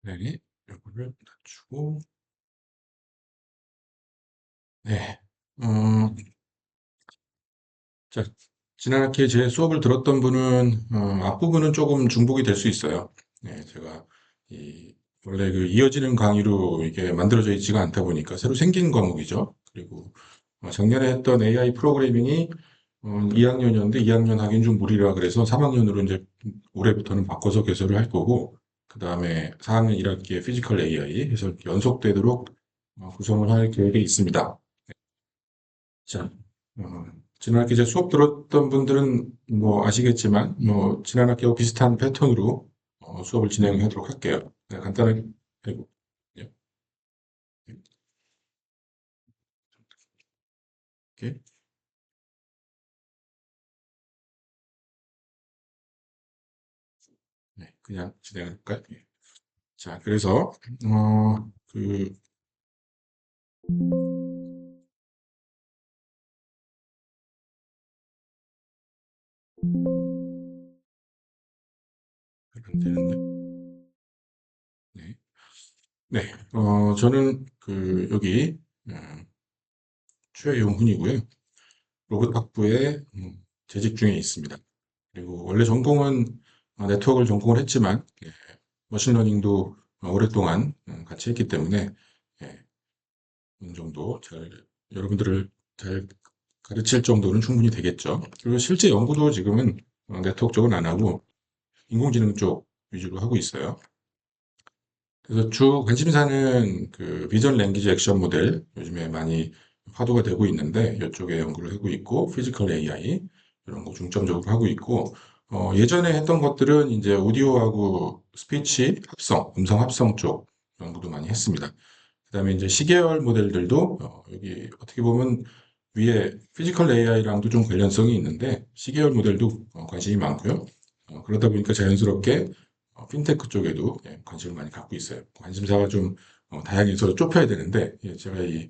네, 요거를 낮추고, 네, 어, 자, 지난 학기에 제 수업을 들었던 분은, 앞부분은 조금 중복이 될 수 있어요. 네, 제가, 이, 원래 그 이어지는 강의로 이게 만들어져 있지가 않다 보니까 새로 생긴 과목이죠. 그리고, 작년에 했던 AI 프로그래밍이, 2학년이었는데 2학년 하긴 좀 무리라 그래서 3학년으로 이제 올해부터는 바꿔서 개설을 할 거고, 그 다음에 4학년 1학기에 피지컬 AI 해서 연속되도록 구성을 할 계획이 있습니다. 자, 어, 지난 학기 제 수업 들었던 분들은 뭐 아시겠지만, 뭐, 지난 학기와 비슷한 패턴으로 수업을 진행하도록 할게요. 네, 간단하게, 아이고, 예, 이렇게, 네, 그냥 진행할까요? 예. 자, 그래서, 그, 안 되는데, 네. 네, 저는 여기, 최용훈이고요. 로봇 학부에 재직 중에 있습니다. 그리고 원래 전공은 네트워크를 전공을 했지만, 예, 머신러닝도 오랫동안 같이 했기 때문에 예, 어느 정도 여러분들을 잘 가르칠 정도는 충분히 되겠죠. 그리고 실제 연구도 지금은 네트워크 쪽은 안 하고 인공지능 쪽 위주로 하고 있어요. 그래서 주 관심사는 그 비전 랭귀지 액션 모델 요즘에 많이 화두가 되고 있는데 이쪽에 연구를 하고 있고 피지컬 AI 이런 거 중점적으로 하고 있고 예전에 했던 것들은 이제 오디오하고 스피치 합성, 음성 합성 쪽 연구도 많이 했습니다. 그다음에 이제 시계열 모델들도 여기 어떻게 보면 위에 피지컬 AI랑도 좀 관련성이 있는데 시계열 모델도 관심이 많고요. 그러다 보니까 자연스럽게 핀테크 쪽에도 예, 관심을 많이 갖고 있어요. 관심사가 좀 다양해서 좁혀야 되는데 예, 제가 이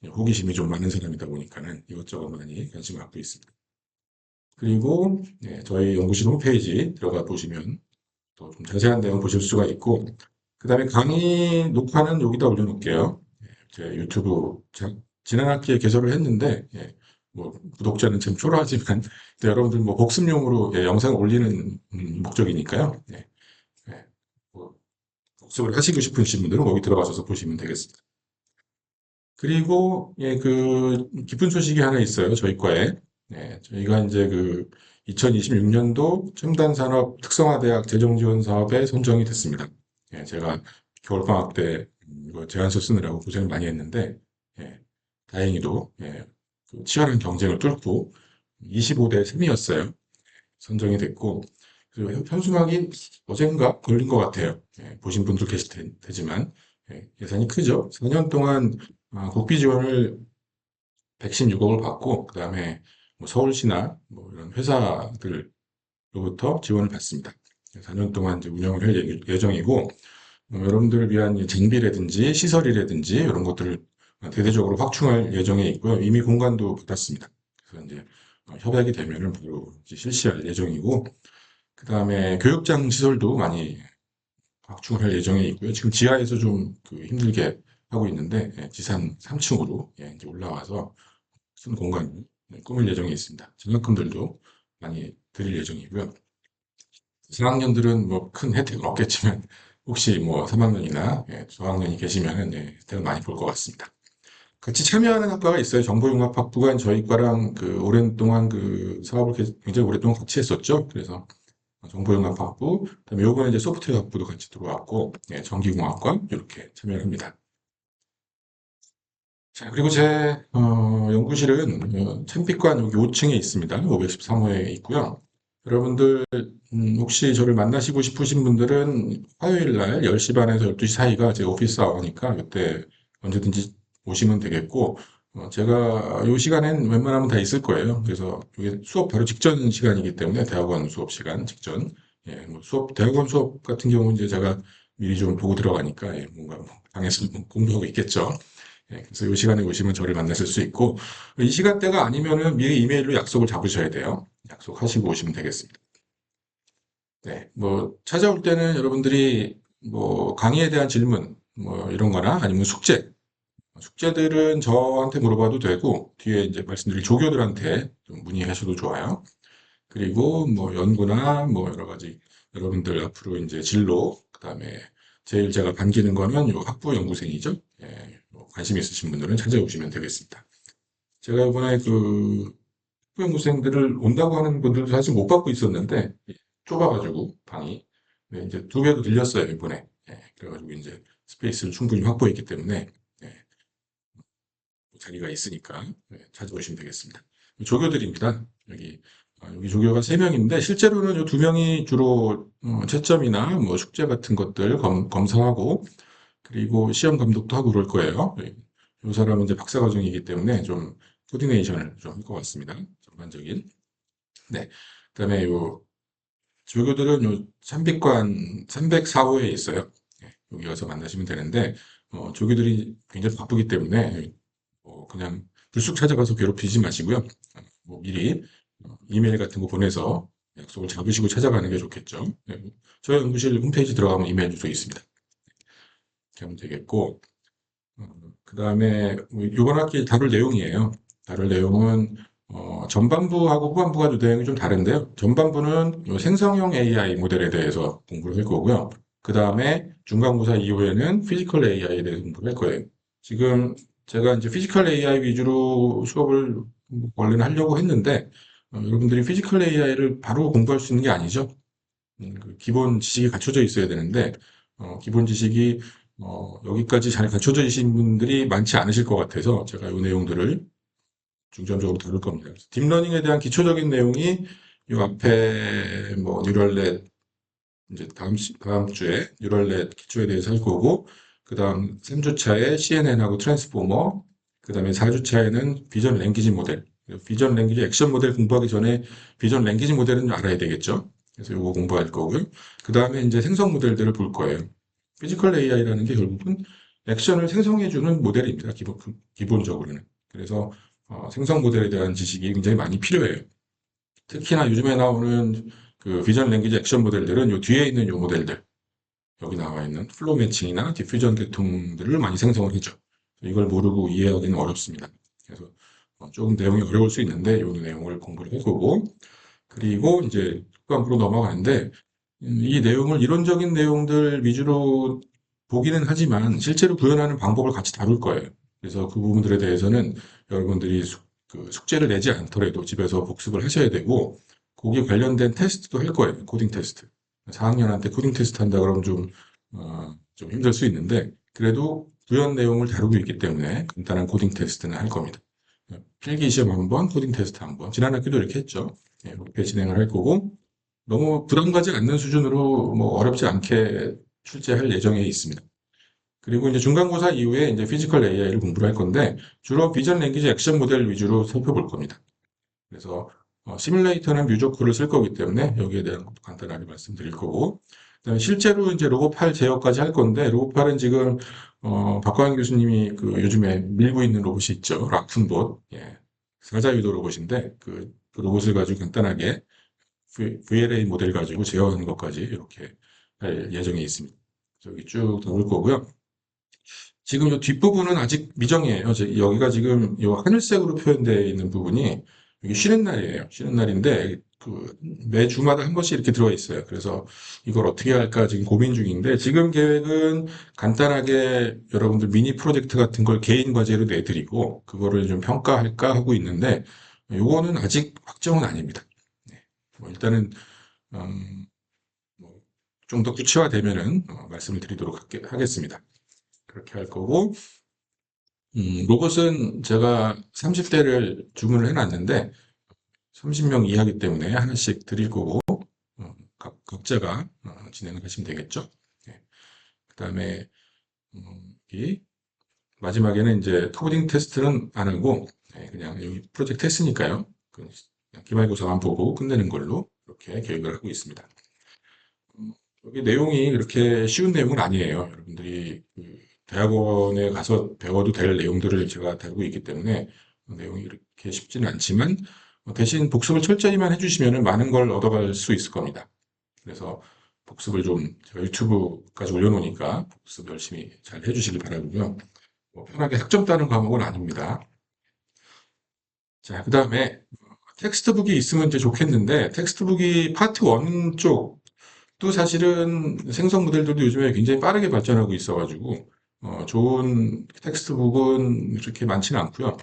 호기심이 좀 많은 사람이다 보니까는 이것저것 많이 관심을 갖고 있습니다. 그리고 예, 저희 연구실 홈페이지 들어가 보시면 또 좀 자세한 내용 보실 수가 있고 그다음에 강의 녹화는 여기다 올려놓을게요. 예, 제 유튜브 지난 학기에 개설을 했는데 예, 뭐 구독자는 참 초라하지만 여러분들 뭐 복습용으로 예, 영상을 올리는 목적이니까요. 예, 예, 뭐 복습을 하시고 싶으신 분들은 거기 들어가셔서 보시면 되겠습니다. 그리고 예, 그 기쁜 소식이 하나 있어요. 저희 과에. 예, 저희가 이제 그 2026년도 첨단 산업 특성화대학 재정 지원 사업에 선정이 됐습니다. 예, 제가 겨울방학 때 이거 제안서 쓰느라고 고생을 많이 했는데 예, 다행히도 예, 그 치열한 경쟁을 뚫고 25대 3이었어요. 선정이 됐고 그리고 현수막이 어젠가 걸린 것 같아요. 예, 보신 분들 계실 테지만 예산이 크죠. 4년 동안 국비 지원을 116억을 받고 그다음에 뭐 서울시나 뭐 이런 회사들로부터 지원을 받습니다. 4년 동안 이제 운영을 할 예정이고 여러분들을 위한 이 장비라든지 시설이라든지 이런 것들을 대대적으로 확충할 예정에 있고요. 이미 공간도 받았습니다. 그래서 이제 협약이 되면은 바로 이제 실시할 예정이고 그다음에 교육장 시설도 많이 확충을 할 예정에 있고요. 지금 지하에서 좀 그 힘들게 하고 있는데 예, 지상 3층으로 이제 올라와서 큰 공간을 꾸밀 예정에 있습니다. 장학금들도 많이 드릴 예정이고요. 4학년들은 뭐 큰 혜택은 없겠지만 혹시 뭐 3학년이나 저학년이 계시면은 혜택을 많이 볼 것 같습니다. 같이 참여하는 학과가 있어요. 정보융합학부가 저희 과랑 그 오랜 동안 그 사업을 굉장히 오랫동안 같이 했었죠. 그래서 정보융합학부, 그다음에 요번에 이제 소프트웨어학부도 같이 들어왔고, 예, 전기공학과 이렇게 참여를 합니다. 자, 그리고 제 연구실은 창빛관 여기 5층에 있습니다. 513호에 있고요. 여러분들 혹시 저를 만나시고 싶으신 분들은 화요일 날 10시 반에서 12시 사이가 제 오피스 아워니까 그때 언제든지 오시면 되겠고 제가 이 시간엔 웬만하면 다 있을 거예요. 그래서 이게 수업 바로 직전 시간이기 때문에 대학원 수업 시간 직전 예, 뭐 대학원 수업 같은 경우는 이제 제가 미리 좀 보고 들어가니까 예, 뭔가 뭐 방에서 공부하고 있겠죠. 예, 그래서 이 시간에 오시면 저를 만나실 수 있고, 이 시간대가 아니면은 미리 이메일로 약속을 잡으셔야 돼요. 약속하시고 오시면 되겠습니다. 네, 뭐, 찾아올 때는 여러분들이 뭐 강의에 대한 질문 뭐 이런 거나 아니면 숙제들은 저한테 물어봐도 되고 뒤에 이제 말씀드릴 조교들한테 좀 문의하셔도 좋아요. 그리고 뭐 연구나 뭐 여러 가지 여러분들 앞으로 이제 진로, 그다음에 제일 제가 반기는 거는 요 학부 연구생이죠. 예, 뭐 관심 있으신 분들은 찾아오시면 되겠습니다. 제가 이번에 그 학부 연구생들을 온다고 하는 분들도 사실 못 받고 있었는데 좁아가지고 방이 네, 이제 두 배로 늘렸어요 이번에. 예, 그래가지고 이제 스페이스를 충분히 확보했기 때문에 예, 자리가 있으니까 찾아오시면 되겠습니다. 조교들입니다. 여기 조교가 3명인데 실제로는 이 2명이 주로 채점이나 뭐 숙제 같은 것들 검사하고 그리고 시험 감독도 하고 그럴 거예요. 이 사람은 이제 박사과정이기 때문에 좀 코디네이션을 좀 할 것 같습니다. 전반적인. 네. 그다음에 요 조교들은 요 삼백관 304호에 있어요. 여기 와서 만나시면 되는데 조교들이 굉장히 바쁘기 때문에 그냥 불쑥 찾아가서 괴롭히지 마시고요. 뭐 미리 이메일 같은 거 보내서 약속을 잡으시고 찾아가는 게 좋겠죠. 네, 저희 연구실 홈페이지 들어가면 이메일 주소 있습니다. 이렇게 하면 되겠고, 그 다음에 이번 학기 다룰 내용이에요. 다룰 내용은 전반부하고 후반부가 내용이 좀 다른데요. 전반부는 요 생성형 AI 모델에 대해서 공부를 할 거고요. 그 다음에 중간고사 이후에는 피지컬 AI에 대해서 공부를 할 거예요. 지금 제가 이제 피지컬 AI 위주로 수업을 원래는 하려고 했는데 여러분들이 피지컬 AI를 바로 공부할 수 있는 게 아니죠. 그 기본 지식이 갖춰져 있어야 되는데 기본 지식이 여기까지 잘 갖춰져 계신 분들이 많지 않으실 것 같아서 제가 이 내용들을 중점적으로 다룰 겁니다. 딥러닝에 대한 기초적인 내용이 이 앞에 뭐 뉴럴넷 이제 다음 주에 뉴럴넷 기초에 대해서 할 거고 그다음 3주차에 CNN하고 트랜스포머 그다음에 4주차에는 비전 랭귀지 모델 비전 랭귀지 액션 모델 공부하기 전에 비전 랭귀지 모델은 알아야 되겠죠. 그래서 이거 공부할 거고요. 그다음에 이제 생성 모델들을 볼 거예요. 피지컬 AI라는 게 결국은 액션을 생성해주는 모델입니다. 기본적으로는. 그래서 생성 모델에 대한 지식이 굉장히 많이 필요해요. 특히나 요즘에 나오는 그 비전 랭귀지 액션 모델들은 요 뒤에 있는 요 모델들, 여기 나와 있는 플로우 매칭이나 디퓨전 계통들을 많이 생성을 해줘. 이걸 모르고 이해하기는 어렵습니다. 그래서 조금 내용이 어려울 수 있는데 요 내용을 공부를 해보고 그리고 이제 특강으로 넘어가는데 이 내용을 이론적인 내용들 위주로 보기는 하지만 실제로 구현하는 방법을 같이 다룰 거예요. 그래서 그 부분들에 대해서는 여러분들이 그 숙제를 내지 않더라도 집에서 복습을 하셔야 되고 거기에 관련된 테스트도 할 거예요. 코딩 테스트. 4학년한테 코딩 테스트 한다 그러면 좀 힘들 수 있는데 그래도 구현 내용을 다루고 있기 때문에 간단한 코딩 테스트는 할 겁니다. 필기 시험 한 번, 코딩 테스트 한 번. 지난 학기도 이렇게 했죠. 이렇게 진행을 할 거고 너무 부담 가지 않는 수준으로 뭐 어렵지 않게 출제할 예정에 있습니다. 그리고 이제 중간고사 이후에 이제 피지컬 AI를 공부를 할 건데 주로 비전 랭귀지 액션 모델 위주로 살펴볼 겁니다. 그래서 시뮬레이터는 뮤조크를 쓸 거기 때문에 여기에 대한 것도 간단하게 말씀드릴 거고 그다음에 실제로 이제 로봇8 제어까지 할 건데 로봇8은 지금 박광현 교수님이 그 요즘에 밀고 있는 로봇이 있죠. 라쿤봇. 예. 사자유도 로봇인데 그 로봇을 가지고 간단하게 VLA 모델 가지고 제어하는 것까지 이렇게 할 예정에 있습니다. 저기 쭉 나올 거고요. 지금 이 뒷부분은 아직 미정이에요. 여기가 지금 이 하늘색으로 표현되어 있는 부분이 이게 쉬는 날이에요. 쉬는 날인데 그 매주마다 한 번씩 이렇게 들어가 있어요. 그래서 이걸 어떻게 할까 지금 고민 중인데 지금 계획은 간단하게 여러분들 미니 프로젝트 같은 걸 개인 과제로 내드리고 그거를 좀 평가할까 하고 있는데 요거는 아직 확정은 아닙니다. 네. 뭐 일단은 음, 좀 더 구체화되면은 말씀을 드리도록 하겠습니다. 그렇게 할 거고 로봇은 제가 30대를 주문을 해놨는데 30명 이하기 때문에 하나씩 드릴 거고 각자가 진행을 하시면 되겠죠. 네. 그다음에 이 마지막에는 이제 코딩 테스트는 안 하고 네, 그냥 여기 프로젝트 했으니까요. 그냥 기말고사만 보고 끝내는 걸로 이렇게 계획을 하고 있습니다. 여기 내용이 그렇게 쉬운 내용은 아니에요. 여러분들이 그 대학원에 가서 배워도 될 내용들을 제가 다루고 있기 때문에 내용이 그렇게 쉽지는 않지만 대신 복습을 철저히만 해주시면 많은 걸 얻어갈 수 있을 겁니다. 그래서 복습을 좀 제가 유튜브까지 올려놓으니까 복습 열심히 잘 해주시길 바라고요. 뭐 편하게 학점 따는 과목은 아닙니다. 자, 그 다음에 텍스트북이 있으면 이제 좋겠는데 텍스트북이 파트 1 쪽도 사실은 생성 모델들도 요즘에 굉장히 빠르게 발전하고 있어가지고 좋은 텍스트북은 이렇게 많지는 않고요.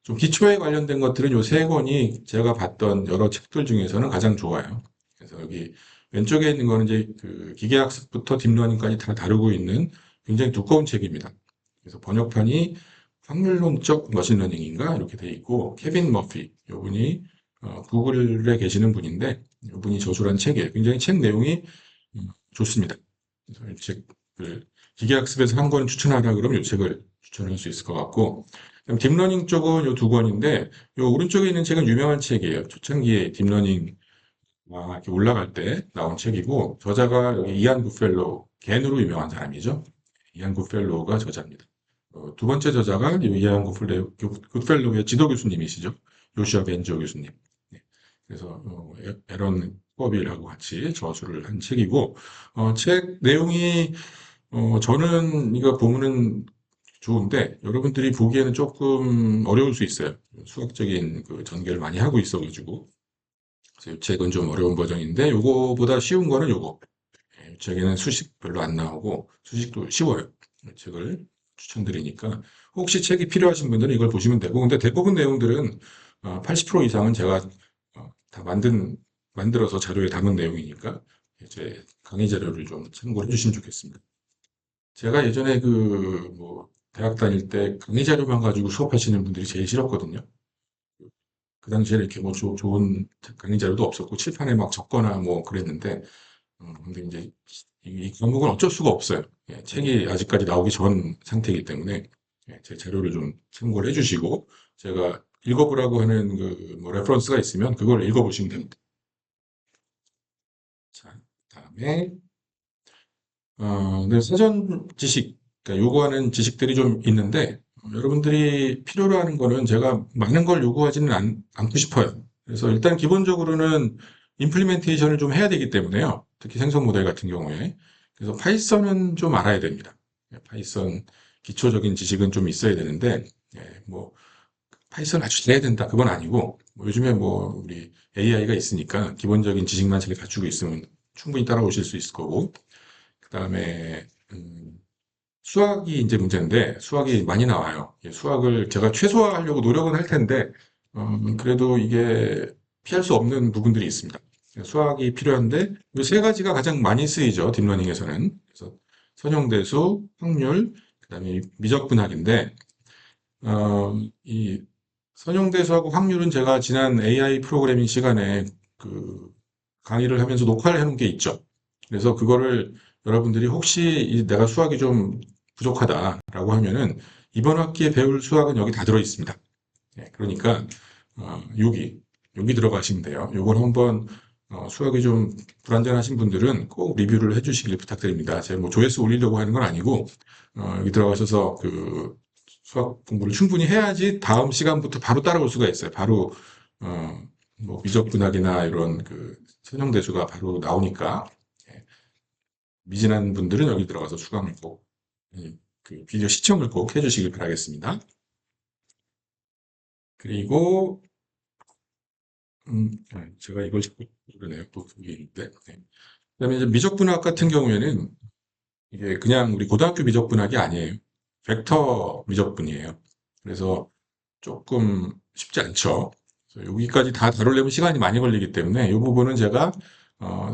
좀 기초에 관련된 것들은 요 세 권이 제가 봤던 여러 책들 중에서는 가장 좋아요. 그래서 여기 왼쪽에 있는 거는 이제 그 기계학습부터 딥러닝까지 다 다루고 있는 굉장히 두꺼운 책입니다. 그래서 번역판이 확률론적 머신러닝인가 이렇게 돼 있고 케빈 머피 이분이 구글에 계시는 분인데 이분이 저술한 책이에요. 굉장히 책 내용이 좋습니다. 그래서 이 책을 기계학습에서 한 권 추천하라 그러면 이 책을 추천할 수 있을 것 같고 그럼 딥러닝 쪽은 이 두 권인데 이 오른쪽에 있는 책은 유명한 책이에요. 초창기에 딥러닝 이렇게 올라갈 때 나온 책이고 저자가 여기 이안 굿펠로우 겐으로 유명한 사람이죠. 이안 굿펠로우가 저자입니다. 두 번째 저자가 이안 굿펠로우의 지도 교수님이시죠. 요시아 벤저 교수님. 네. 그래서 에런 코빌하고 같이 저술을 한 책이고 책 내용이 저는 이거 보면은 좋은데 여러분들이 보기에는 조금 어려울 수 있어요. 수학적인 그 전개를 많이 하고 있어가지고 그래서 이 책은 좀 어려운 버전인데 요거보다 쉬운 거는 요거. 이 책에는 수식 별로 안 나오고 수식도 쉬워요. 이 책을 추천드리니까 혹시 책이 필요하신 분들은 이걸 보시면 되고 근데 대부분 내용들은 80% 이상은 제가 다 만들어서 자료에 담은 내용이니까 제 강의 자료를 좀 참고해 주시면 좋겠습니다. 제가 예전에 그 뭐 대학 다닐 때 강의 자료만 가지고 수업하시는 분들이 제일 싫었거든요. 그 당시에 이렇게 뭐 좋은 강의 자료도 없었고 칠판에 막 적거나 뭐 그랬는데 근데 이제 이 과목은 어쩔 수가 없어요. 예, 책이 아직까지 나오기 전 상태이기 때문에 예, 제 자료를 좀 참고를 해주시고 제가 읽어보라고 하는 그 뭐 레퍼런스가 있으면 그걸 읽어보시면 됩니다. 자, 그다음에 네, 사전 지식, 그러니까 요구하는 지식들이 좀 있는데 여러분들이 필요로 하는 거는 제가 많은 걸 요구하지는 않고 싶어요. 그래서 일단 기본적으로는 임플리멘테이션을 좀 해야 되기 때문에요. 특히 생성 모델 같은 경우에. 그래서 파이썬은 좀 알아야 됩니다. 예, 파이썬 기초적인 지식은 좀 있어야 되는데, 예, 뭐 파이썬 아주 잘해야 된다. 그건 아니고, 뭐 요즘에 뭐 우리 AI가 있으니까 기본적인 지식만 잘 갖추고 있으면 충분히 따라오실 수 있을 거고, 그다음에 수학이 이제 문제인데 수학이 많이 나와요. 수학을 제가 최소화하려고 노력은 할 텐데 그래도 이게 피할 수 없는 부분들이 있습니다. 수학이 필요한데 이 세 가지가 가장 많이 쓰이죠. 딥러닝에서는. 그래서 선형대수, 확률, 그다음에 미적분학인데 이 선형대수하고 확률은 제가 지난 AI 프로그래밍 시간에 그 강의를 하면서 녹화를 해놓은 게 있죠. 그래서 그거를 여러분들이 혹시 내가 수학이 좀 부족하다라고 하면은 이번 학기에 배울 수학은 여기 다 들어 있습니다. 예, 그러니까 여기 들어가시면 돼요. 요걸 한번 수학이 좀 불안전하신 분들은 꼭 리뷰를 해주시길 부탁드립니다. 제가 뭐 조회수 올리려고 하는 건 아니고 여기 들어가셔서 그 수학 공부를 충분히 해야지 다음 시간부터 바로 따라올 수가 있어요. 바로 어, 뭐 미적분학이나 이런 그 선형대수가 바로 나오니까 예, 미진한 분들은 여기 들어가서 수강을 꼭 그 비디오 시청을 꼭 해주시길 바라겠습니다. 그리고 제가 이걸 자꾸 그러네요. 또 그게 있는데. 네. 그다음에 이제 미적분학 같은 경우에는 이게 그냥 우리 고등학교 미적분학이 아니에요. 벡터 미적분이에요. 그래서 조금 쉽지 않죠. 그래서 여기까지 다 다루려면 시간이 많이 걸리기 때문에 이 부분은 제가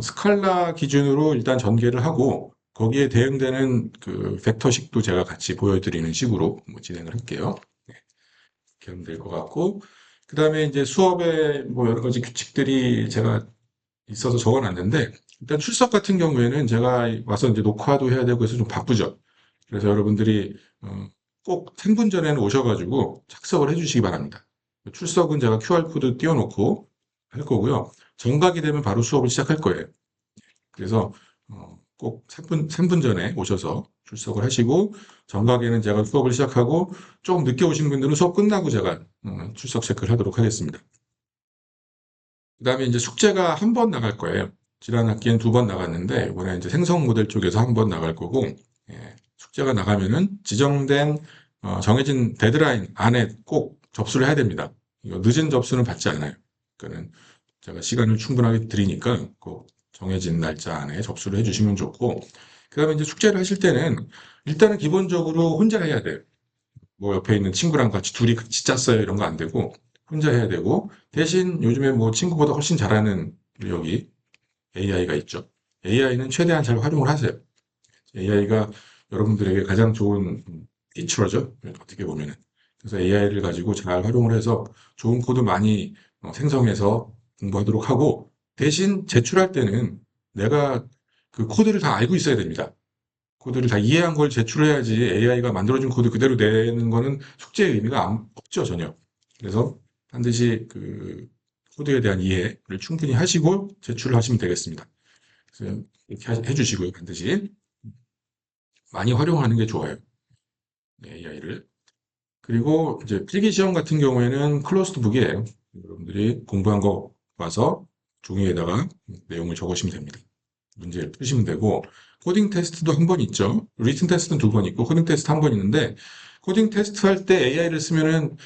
스칼라 기준으로 일단 전개를 하고 거기에 대응되는 그 벡터식도 제가 같이 보여드리는 식으로 뭐 진행을 할게요. 네, 이렇게 하면 될 것 같고 그 다음에 이제 수업에 뭐 여러 가지 규칙들이 제가 있어서 적어놨는데 일단 출석 같은 경우에는 제가 와서 이제 녹화도 해야 되고 해서 좀 바쁘죠. 그래서 여러분들이 꼭 3분 전에는 오셔가지고 착석을 해주시기 바랍니다. 출석은 제가 QR코드 띄워놓고 할 거고요. 정각이 되면 바로 수업을 시작할 거예요. 그래서 꼭 3분 전에 오셔서 출석을 하시고 정각에는 제가 수업을 시작하고 조금 늦게 오신 분들은 수업 끝나고 제가 출석 체크를 하도록 하겠습니다. 그 다음에 이제 숙제가 한 번 나갈 거예요. 지난 학기엔 2번 나갔는데, 이번에 이제 생성 모델 쪽에서 1번 나갈 거고, 예, 숙제가 나가면은 지정된, 정해진 데드라인 안에 꼭 접수를 해야 됩니다. 이거 늦은 접수는 받지 않아요. 그거는 제가 시간을 충분하게 드리니까 꼭 정해진 날짜 안에 접수를 해주시면 좋고, 그 다음에 이제 숙제를 하실 때는 일단은 기본적으로 혼자 해야 돼요. 뭐 옆에 있는 친구랑 같이 둘이 같이 짰어요. 이런 거 안 되고, 혼자 해야 되고, 대신 요즘에 뭐 친구보다 훨씬 잘하는 우리 여기 AI가 있죠. AI는 최대한 잘 활용을 하세요. AI가 여러분들에게 가장 좋은 티처죠. 어떻게 보면은. 그래서 AI를 가지고 잘 활용을 해서 좋은 코드 많이 생성해서 공부하도록 하고, 대신 제출할 때는 내가 그 코드를 다 알고 있어야 됩니다. 코드를 다 이해한 걸 제출해야지 AI가 만들어준 코드 그대로 내는 거는 숙제의 의미가 없죠, 전혀. 그래서 반드시 그 코드에 대한 이해를 충분히 하시고 제출을 하시면 되겠습니다. 그래서 이렇게 해주시고요, 반드시. 많이 활용하는 게 좋아요, AI를. 그리고 이제 필기 시험 같은 경우에는 클로스드 북이에요. 여러분들이 공부한 거 봐서 종이에다가 내용을 적으시면 됩니다. 문제를 푸시면 되고, 코딩 테스트도 1번 있죠. 리튼 테스트는 2번 있고, 코딩 테스트 1번 있는데, 코딩 테스트 할 때 AI를 쓰면은,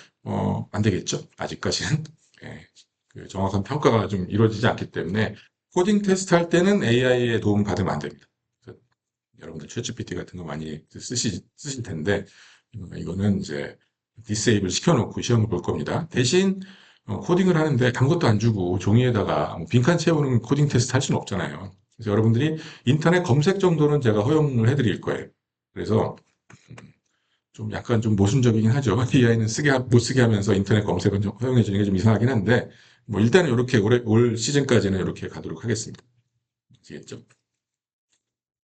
안 되겠죠. 아직까지는. 예, 그 정확한 평가가 좀 이루어지지 않기 때문에, 코딩 테스트 할 때는 AI의 도움 받으면 안 됩니다. 그래서 여러분들 챗GPT 같은 거 많이 쓰실 텐데, 이거는 이제 디세이블 시켜놓고 시험을 볼 겁니다. 대신, 코딩을 하는데 아무것도 안 주고 종이에다가 뭐 빈칸 채우는 코딩 테스트 할 수는 없잖아요. 그래서 여러분들이 인터넷 검색 정도는 제가 허용을 해드릴 거예요. 그래서 좀 약간 좀 모순적이긴 하죠. AI는 못 쓰게 하면서 인터넷 검색은 좀 허용해 주는 게 좀 이상하긴 한데, 뭐 일단은 이렇게 올 시즌까지는 이렇게 가도록 하겠습니다. 아시겠죠?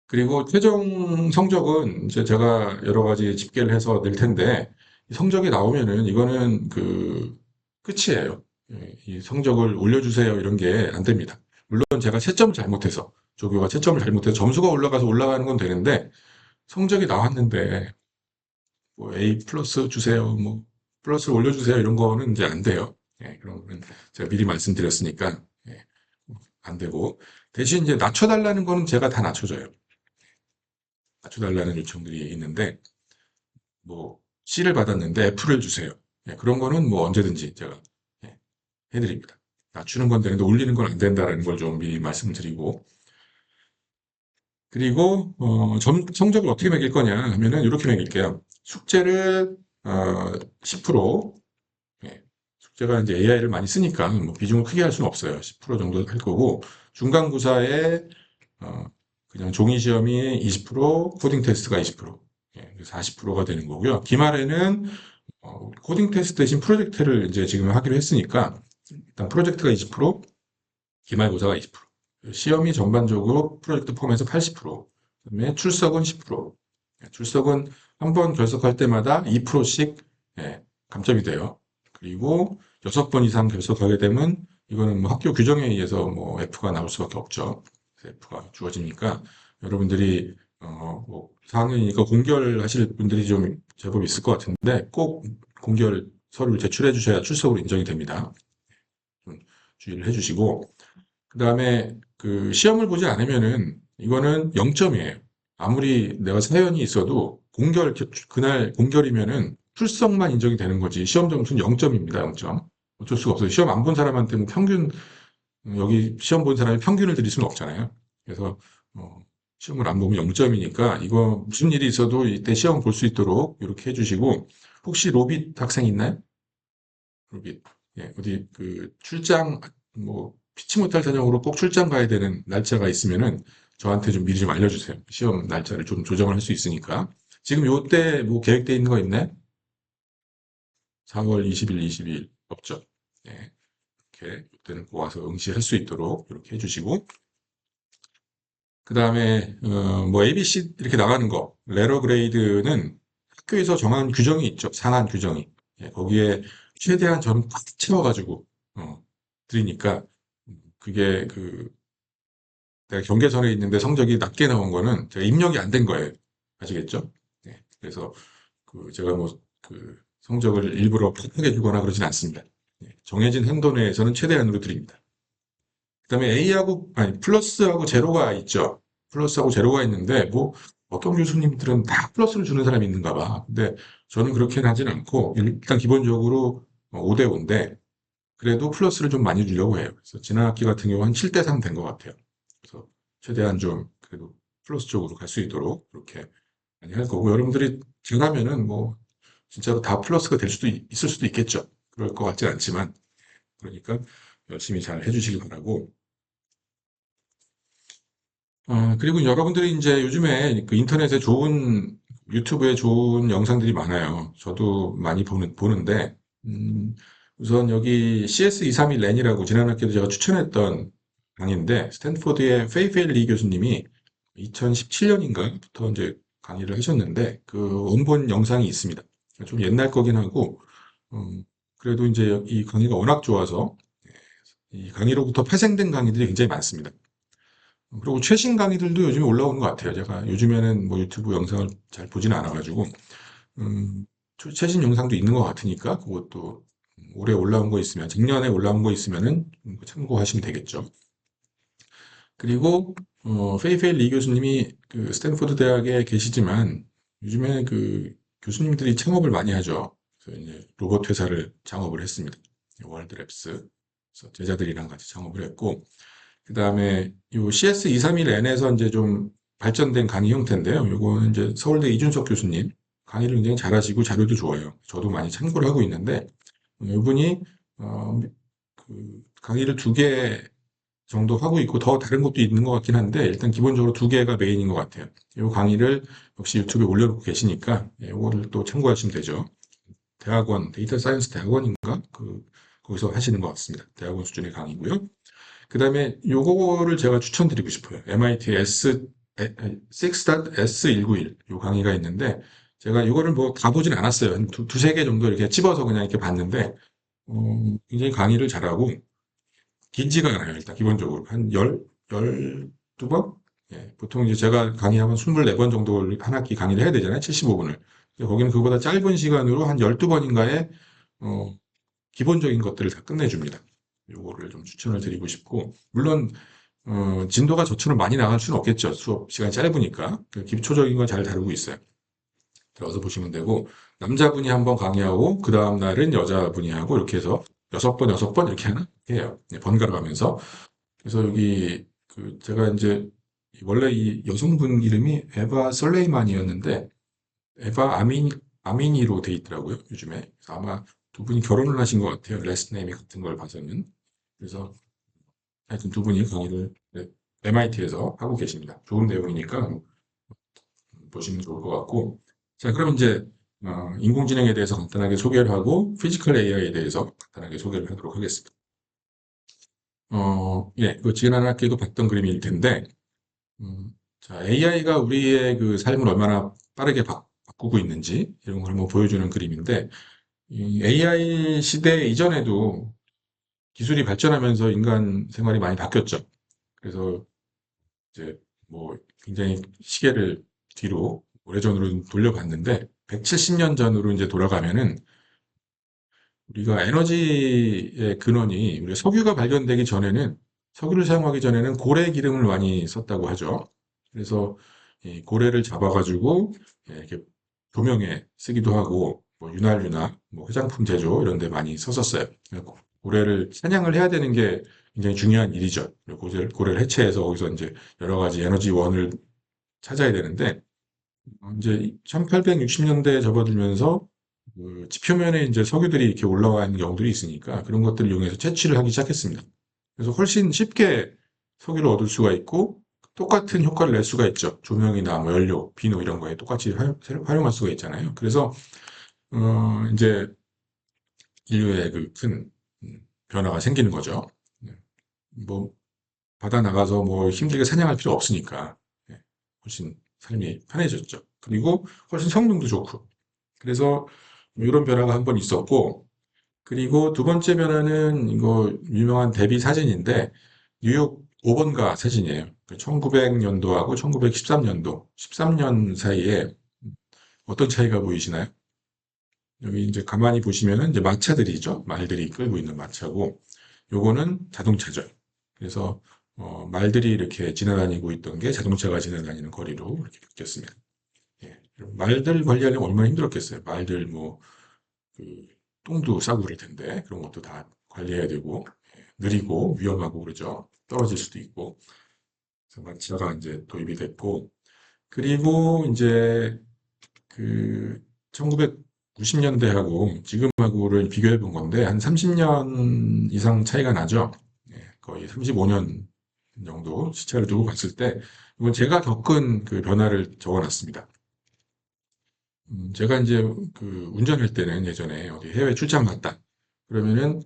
그리고 최종 성적은 이제 제가 여러 가지 집계를 해서 낼 텐데, 이 성적이 나오면은 이거는 그 끝이에요. 예, 이 성적을 올려주세요. 이런 게 안 됩니다. 물론 제가 채점을 잘못해서, 조교가 채점을 잘못해서 점수가 올라가서 올라가는 건 되는데, 성적이 나왔는데, 뭐 A 플러스 주세요. 뭐, 플러스를 올려주세요. 이런 거는 이제 안 돼요. 예, 그런 거는 제가 미리 말씀드렸으니까, 예, 안 되고. 대신 이제 낮춰달라는 거는 제가 다 낮춰줘요. 낮춰달라는 요청들이 있는데, 뭐 C를 받았는데 F를 주세요. 예, 그런 거는 뭐 언제든지 제가 예, 해드립니다. 낮추는 건 되는데 올리는 건 안 된다는 걸 좀 미리 말씀드리고, 그리고 성적을 어떻게 매길 거냐 하면은 이렇게 매길게요. 숙제를 10%, 예, 숙제가 이제 AI를 많이 쓰니까 뭐 비중을 크게 할 수는 없어요. 10% 정도 할 거고, 중간고사에 어, 그냥 종이 시험이 20%, 코딩 테스트가 20%, 예, 40%가 되는 거고요. 기말에는 코딩 테스트 대신 프로젝트를 이제 지금 하기로 했으니까, 일단 프로젝트가 20%, 기말고사가 20%. 시험이 전반적으로 프로젝트 포함해서 80%, 그다음에 출석은 10%. 예, 출석은 한 번 결석할 때마다 2%씩 예, 감점이 돼요. 그리고 6번 이상 결석하게 되면 이거는 뭐 학교 규정에 의해서 뭐 F가 나올 수밖에 없죠. 그래서 F가 주어지니까 여러분들이 뭐 4학년이니까 공결하실 분들이 좀 제법 있을 것 같은데, 꼭 공결 서류를 제출해 주셔야 출석으로 인정이 됩니다. 좀 주의를 해주시고, 그 다음에 그 시험을 보지 않으면은 이거는 0점이에요. 아무리 내가 사연이 있어도 그날 공결이면은 출석만 인정이 되는 거지, 시험 점수는 0점입니다. 0점. 어쩔 수가 없어요. 시험 안 본 사람한테 뭐 평균, 여기 시험 본 사람이 평균을 드릴 수는 없잖아요. 그래서 어, 시험을 안 보면 0점이니까 이거 무슨 일이 있어도 이때 시험 볼 수 있도록 이렇게 해주시고, 혹시 로빗 학생 있나요? 로빗. 예, 어디 그 출장, 뭐 피치 못할 사정으로 꼭 출장 가야 되는 날짜가 있으면은 저한테 좀 미리 좀 알려주세요. 시험 날짜를 좀 조정을 할 수 있으니까. 지금 요때 뭐 계획돼 있는 거 있나요? 4월 20일, 22일 없죠? 네, 이렇게 그때는 꼭 와서 응시할 수 있도록 이렇게 해주시고, 그 다음에 뭐 ABC 이렇게 나가는 거, 레러 그레이드는 학교에서 정한 규정이 있죠. 상한 규정이. 예, 거기에 최대한 저는 꽉 채워가지고 드리니까, 그게 그 내가 경계선에 있는데 성적이 낮게 나온 거는 제가 입력이 안 된 거예요. 아시겠죠? 네, 그래서 그 제가 뭐 그 성적을 일부러 팍하게 주거나 그러진 않습니다. 예, 정해진 한도 내에서는 최대한으로 드립니다. 그다음에 A하고, 아니, 플러스하고 제로가 있죠. 플러스하고 제로가 있는데, 뭐, 어떤 교수님들은 다 플러스를 주는 사람이 있는가 봐. 근데 저는 그렇게는 하진 않고, 일단 기본적으로 5대 5인데, 그래도 플러스를 좀 많이 주려고 해요. 그래서 지난 학기 같은 경우 한 7대 3 된 것 같아요. 그래서 최대한 좀, 그래도 플러스 쪽으로 갈 수 있도록, 그렇게 많이 할 거고, 여러분들이 잘하면은 뭐, 진짜로 다 플러스가 될 수도 있을 수도 있겠죠. 그럴 것 같진 않지만, 그러니까 열심히 잘 해주시기 바라고, 그리고 여러분들이 이제 요즘에 그 인터넷에 좋은, 유튜브에 좋은 영상들이 많아요. 저도 많이 보는데, 음, 우선 여기 CS231 랜이라고 지난 학기도 제가 추천했던 강의인데, 스탠포드의 페이페일 리 교수님이 2017년인가부터 이제 강의를 하셨는데, 그 원본 영상이 있습니다. 좀 옛날 거긴 하고, 그래도 이제 이 강의가 워낙 좋아서, 이 강의로부터 파생된 강의들이 굉장히 많습니다. 그리고 최신 강의들도 요즘에 올라오는 것 같아요. 제가 요즘에는 뭐 유튜브 영상을 잘 보지는 않아가지고, 음, 최신 영상도 있는 것 같으니까 그것도 올해 올라온 거 있으면, 작년에 올라온 거 있으면은 참고하시면 되겠죠. 그리고, 페이페일 리 교수님이 그 스탠포드 대학에 계시지만, 요즘에 그 교수님들이 창업을 많이 하죠. 그래서 이제 로봇 회사를 창업을 했습니다. 월드랩스. 그래서 제자들이랑 같이 창업을 했고, 그 다음에 요 CS231N에서 이제 좀 발전된 강의 형태인데요. 요거는 이제 서울대 이준석 교수님 강의를 굉장히 잘하시고 자료도 좋아요. 저도 많이 참고를 하고 있는데 이분이 그 강의를 2개 정도 하고 있고 더 다른 것도 있는 것 같긴 한데 일단 기본적으로 2개가 메인인 것 같아요. 이 강의를 역시 유튜브에 올려놓고 계시니까 이거를 또 참고하시면 되죠. 대학원, 데이터 사이언스 대학원인가? 거기서 하시는 것 같습니다. 대학원 수준의 강의고요. 그 다음에 요거를 제가 추천드리고 싶어요. MIT S6.S191 요 강의가 있는데 제가 요거를 뭐 다 보진 않았어요. 한 두세 개 정도 이렇게 집어서 그냥 이렇게 봤는데 굉장히 강의를 잘하고 길지가 않아요. 일단 기본적으로 한 12번? 예, 보통 이제 제가 강의하면 24번 정도를 한 학기 강의를 해야 되잖아요. 75분을. 거기는 그보다 짧은 시간으로 한 12번인가에 기본적인 것들을 다 끝내줍니다. 요거를 좀 추천을 드리고 싶고, 물론, 진도가 저처럼 많이 나갈 수는 없겠죠. 수업 시간이 짧으니까. 그 기초적인 건 잘 다루고 있어요. 들어가서 보시면 되고, 남자분이 한번 강의하고, 그 다음날은 여자분이 하고, 이렇게 해서 6번, 6번 이렇게 하나? 해요. 네, 번갈아 가면서. 그래서 여기, 제가 이제, 원래 이 여성분 이름이 에바 설레이만이었는데, 아미니로 돼 있더라고요, 요즘에. 그래서 아마 두 분이 결혼을 하신 것 같아요. 레스트 네임 같은 걸 봐서는. 그래서 하여튼 두 분이 강의를 MIT에서 하고 계십니다. 좋은 내용이니까 보시면 좋을 것 같고. 자, 그럼 이제 인공지능에 대해서 간단하게 소개를 하고 피지컬 AI에 대해서 간단하게 소개를 하도록 하겠습니다. 예, 그 지난 학기에도 봤던 그림일 텐데, 자, AI가 우리의 그 삶을 얼마나 빠르게 바꾸고 있는지 이런 걸 한번 보여주는 그림인데, 이 AI 시대 이전에도 기술이 발전하면서 인간 생활이 많이 바뀌었죠. 그래서 이제 뭐 굉장히 시계를 뒤로 오래전으로 돌려봤는데 170년 전으로 이제 돌아가면은 우리가 에너지의 근원이 우리 석유가 발견되기 전에는 석유를 사용하기 전에는 고래 기름을 많이 썼다고 하죠. 그래서 이 고래를 잡아가지고 이렇게 조명에 쓰기도 하고 뭐 윤활유나 뭐 화장품 제조 이런 데 많이 썼었어요. 고래를 사냥을 해야 되는 게 굉장히 중요한 일이죠. 고래를 해체해서 거기서 이제 여러 가지 에너지원을 찾아야 되는데 이제 1860년대에 접어들면서 그 지표면에 이제 석유들이 이렇게 올라와 있는 경우들이 있으니까 그런 것들을 이용해서 채취를 하기 시작했습니다. 그래서 훨씬 쉽게 석유를 얻을 수가 있고 똑같은 효과를 낼 수가 있죠. 조명이나 뭐 연료, 비누 이런 거에 똑같이 활용할 수가 있잖아요. 그래서 이제 인류의 그 큰 변화가 생기는 거죠. 네. 뭐 바다 나가서 뭐 힘들게 사냥할 필요 없으니까 네, 훨씬 삶이 편해졌죠. 그리고 훨씬 성능도 좋고. 그래서 이런 변화가 한 번 있었고, 그리고 두 번째 변화는 이거 유명한 데뷔 사진인데 뉴욕 5번가 사진이에요. 1900년도하고 1913년도, 13년 사이에 어떤 차이가 보이시나요? 여기 이제 가만히 보시면은 이제 마차들이죠. 말들이 끌고 있는 마차고, 요거는 자동차죠. 그래서 말들이 이렇게 지나다니고 있던 게 자동차가 지나다니는 거리로 이렇게 바뀌었습니다. 예. 말들 관리하려면 얼마나 힘들었겠어요. 말들 뭐 그 똥도 싸고 그럴 텐데 그런 것도 다 관리해야 되고 느리고 위험하고 그러죠. 떨어질 수도 있고. 그래서 마차가 이제 도입이 됐고 그리고 이제 그 1990년대하고 지금하고를 비교해 본 건데 한 30년 이상 차이가 나죠. 예, 거의 35년 정도 시차를 두고 봤을 때 이건 제가 겪은 그 변화를 적어놨습니다. 제가 이제 그 운전할 때는 예전에 어디 해외 출장 갔다. 그러면은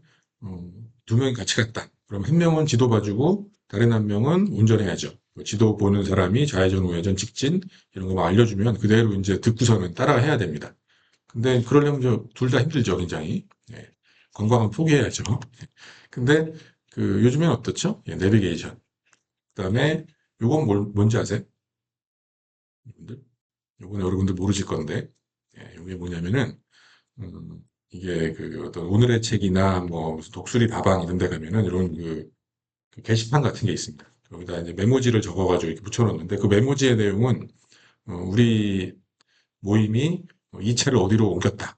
두 명이 같이 갔다. 그럼 한 명은 지도 봐주고 다른 한 명은 운전해야죠. 그 지도 보는 사람이 좌회전, 우회전, 직진 이런 거만 알려주면 그대로 이제 듣고서는 따라 해야 됩니다. 근데 그러려면 둘 다 힘들죠, 굉장히. 예, 관광은 포기해야죠. 근데 그 요즘엔 어떻죠? 예, 내비게이션. 그다음에 요건 뭔지 아세요? 여러분들? 요건 여러분들 모르실 건데, 예, 요게 뭐냐면은 이게 그 어떤 오늘의 책이나 뭐 무슨 독수리 다방 이런 데 가면은 이런 그 게시판 같은 게 있습니다. 여기다 이제 메모지를 적어가지고 이렇게 붙여놓는데 그 메모지의 내용은 우리 모임이 이 차를 어디로 옮겼다.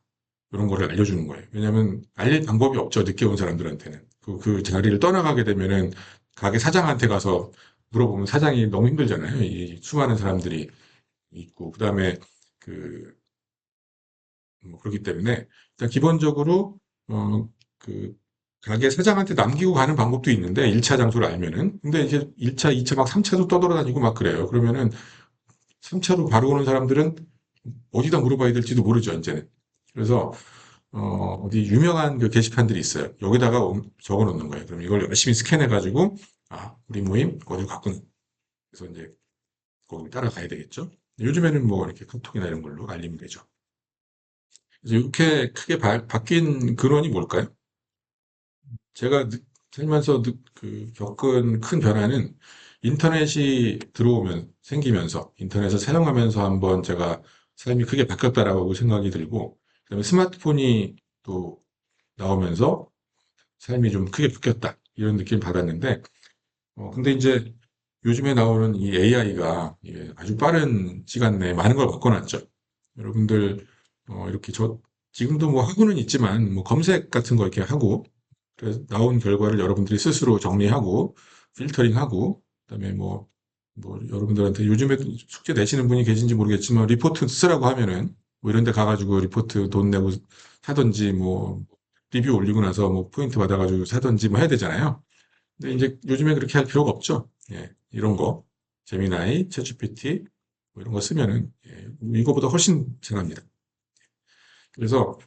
이런 거를 알려주는 거예요. 왜냐하면 알릴 방법이 없죠. 늦게 온 사람들한테는. 그 자리를 떠나가게 되면은 가게 사장한테 가서 물어보면 사장이 너무 힘들잖아요. 이 수많은 사람들이 있고. 그다음에 그 뭐 그렇기 때문에 일단 기본적으로 그 가게 사장한테 남기고 가는 방법도 있는데 1차 장소를 알면은 근데 이제 1차, 2차 막 3차도 떠돌아다니고 막 그래요. 그러면은 3차로 바로 오는 사람들은 어디다 물어봐야 될지도 모르죠, 이제는. 그래서 어디 유명한 그 게시판들이 있어요. 여기다가 적어 놓는 거예요. 그럼 이걸 열심히 스캔해 가지고 아, 우리 모임 어디로 갔구나. 그래서 이제 거기 따라가야 되겠죠. 요즘에는 뭐 이렇게 카톡이나 이런 걸로 알리면 되죠. 그래서 이렇게 크게 바뀐 근원이 뭘까요? 제가 살면서 그 겪은 큰 변화는 인터넷이 생기면서, 인터넷을 사용하면서 한번 제가 삶이 크게 바뀌었다라고 생각이 들고, 그다음에 스마트폰이 또 나오면서 삶이 좀 크게 바뀌었다. 이런 느낌 받았는데, 근데 이제 요즘에 나오는 이 AI가 아주 빠른 시간 내에 많은 걸 바꿔놨죠. 여러분들, 이렇게 지금도 뭐 하고는 있지만, 뭐 검색 같은 거 이렇게 하고, 그래서 나온 결과를 여러분들이 스스로 정리하고, 필터링하고, 그다음에 뭐 여러분들한테 요즘에 숙제 내시는 분이 계신지 모르겠지만, 리포트 쓰라고 하면은, 뭐 이런 데 가가지고 리포트 돈 내고 사든지, 뭐, 리뷰 올리고 나서 뭐 포인트 받아가지고 사든지 뭐 해야 되잖아요. 근데 이제 요즘에 그렇게 할 필요가 없죠. 예, 이런 거. 제미나이, 챗GPT, 뭐 이런 거 쓰면은, 이거보다 훨씬 잘합니다. 그래서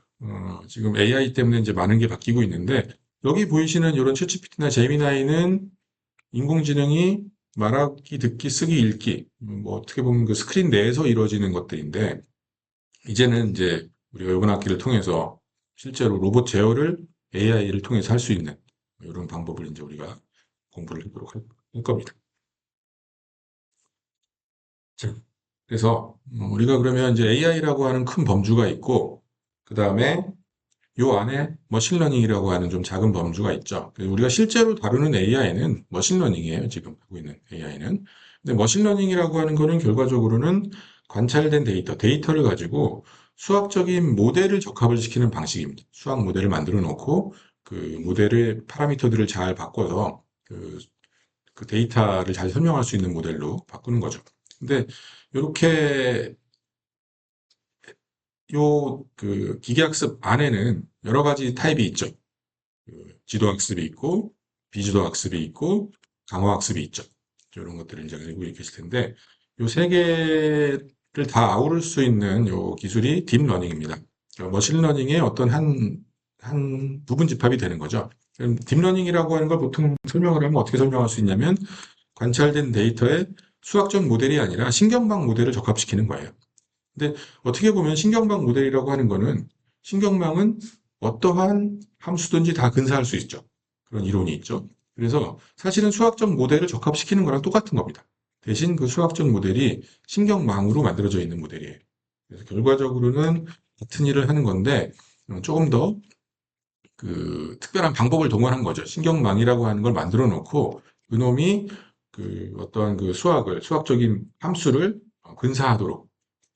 지금 AI 때문에 이제 많은 게 바뀌고 있는데 여기 보이시는 이런 챗GPT나 제미나이는 인공지능이 말하기, 듣기, 쓰기, 읽기 뭐 어떻게 보면 그 스크린 내에서 이루어지는 것들인데 이제는 이제 우리가 이번 학기를 통해서 실제로 로봇 제어를 AI를 통해서 할 수 있는 이런 방법을 이제 우리가 공부를 해보도록 할 겁니다. 자, 그래서 우리가 그러면 이제 AI라고 하는 큰 범주가 있고 그 다음에 요 안에 머신러닝이라고 하는 좀 작은 범주가 있죠. 우리가 실제로 다루는 AI는 머신러닝이에요. 지금 하고 있는 AI는. 근데 머신러닝이라고 하는 거는 결과적으로는 관찰된 데이터를 가지고 수학적인 모델을 적합을 시키는 방식입니다. 수학 모델을 만들어 놓고 그 모델의 파라미터들을 잘 바꿔서 그 데이터를 잘 설명할 수 있는 모델로 바꾸는 거죠. 근데 이렇게 요 그 기계학습 안에는 여러 가지 타입이 있죠. 지도학습이 있고 비지도학습이 있고 강화학습이 있죠. 이런 것들을 이제 알고 계실 텐데 요 세 개를 다 아우를 수 있는 요 기술이 딥러닝입니다. 머신러닝의 어떤 한 부분 집합이 되는 거죠. 딥러닝이라고 하는 걸 보통 설명을 하면 어떻게 설명할 수 있냐면 관찰된 데이터에 수학적 모델이 아니라 신경방 모델을 적합시키는 거예요. 근데 어떻게 보면 신경방 모델이라고 하는 거는 신경망은 어떠한 함수든지 다 근사할 수 있죠. 그런 이론이 있죠. 그래서 사실은 수학적 모델을 적합시키는 거랑 똑같은 겁니다. 대신 그 수학적 모델이 신경망으로 만들어져 있는 모델이에요. 그래서 결과적으로는 같은 일을 하는 건데 조금 더 그 특별한 방법을 동원한 거죠. 신경망이라고 하는 걸 만들어 놓고 그놈이 그 어떠한 그 수학적인 함수를 근사하도록,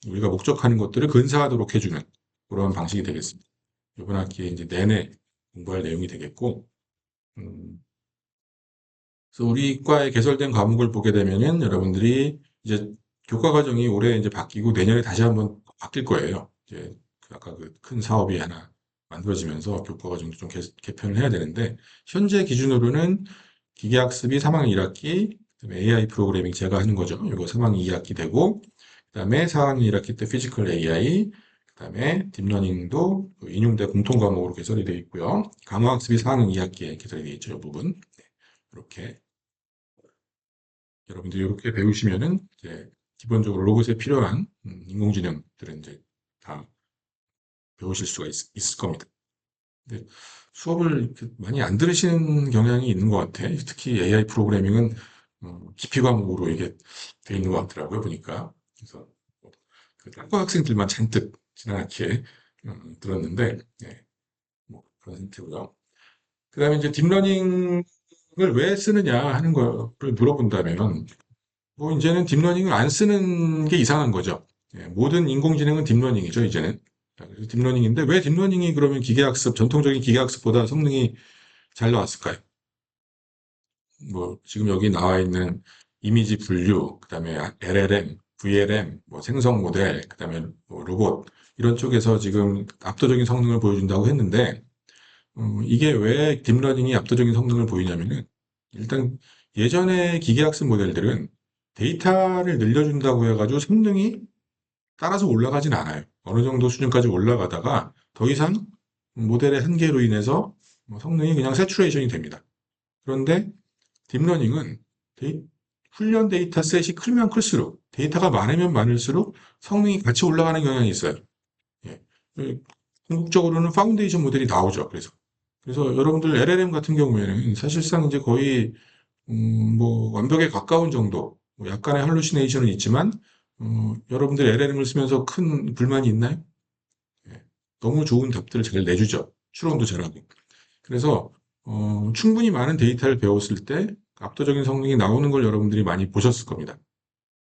우리가 목적하는 것들을 근사하도록 해주는 그런 방식이 되겠습니다. 이번 학기에 이제 내내 공부할 내용이 되겠고, 음, 그래서 우리 과에 개설된 과목을 보게 되면은 여러분들이 이제 교과 과정이 올해 이제 바뀌고 내년에 다시 한번 바뀔 거예요. 이제 그 아까 그 큰 사업이 하나 만들어지면서 교과 과정도 좀 개편을 해야 되는데, 현재 기준으로는 기계학습이 3학년 1학기, 그다음에 AI 프로그래밍 제가 하는 거죠. 이거 3학년 2학기 되고, 그다음에 4학년 1학기 때 피지컬 AI, 그다음에 딥러닝도 그 인용대 공통 과목으로 개설이 되어 있고요. 강화학습이 4학년 2학기에 개설이 되어 있죠. 이 부분. 네, 이렇게 여러분들이 이렇게 배우시면은 이제 기본적으로 로봇에 필요한 인공지능들은 이제 다 배우실 수가 있을 겁니다. 근데 수업을 이렇게 많이 안 들으시는 경향이 있는 것 같아. 특히 AI 프로그래밍은 기피 과목으로 이게 돼 있는 것 같더라고요, 보니까. 그래서 그 과 학생들만 잔뜩 지난 학기에 들었는데, 네, 뭐 그런 상태고요. 그다음에 이제 딥러닝을 왜 쓰느냐 하는 거를 물어본다면, 뭐 이제는 딥러닝을 안 쓰는 게 이상한 거죠. 예, 모든 인공지능은 딥러닝이죠, 이제는. 자, 그래서 딥러닝인데 왜 딥러닝이 그러면 기계학습, 전통적인 기계학습보다 성능이 잘 나왔을까요? 뭐 지금 여기 나와 있는 이미지 분류, 그다음에 LLM, VLM, 뭐 생성 모델, 그다음에 뭐 로봇 이런 쪽에서 지금 압도적인 성능을 보여준다고 했는데 이게 왜 딥러닝이 압도적인 성능을 보이냐면은 일단 예전의 기계학습 모델들은 데이터를 늘려준다고 해가지고 성능이 따라서 올라가진 않아요. 어느 정도 수준까지 올라가다가 더 이상 모델의 한계로 인해서 뭐 성능이 그냥 세츄레이션이 됩니다. 그런데 딥러닝은 훈련 데이터 셋이 크면 클수록 데이터가 많으면 많을수록 성능이 같이 올라가는 경향이 있어요. 예. 궁극적으로는 파운데이션 모델이 나오죠. 그래서 여러분들 LLM 같은 경우에는 사실상 이제 거의 뭐 완벽에 가까운 정도, 뭐 약간의 할루시네이션은 있지만 여러분들 LLM을 쓰면서 큰 불만이 있나요? 예. 너무 좋은 답들을 잘 내주죠. 추론도 잘하고. 그래서 충분히 많은 데이터를 배웠을 때 압도적인 성능이 나오는 걸 여러분들이 많이 보셨을 겁니다.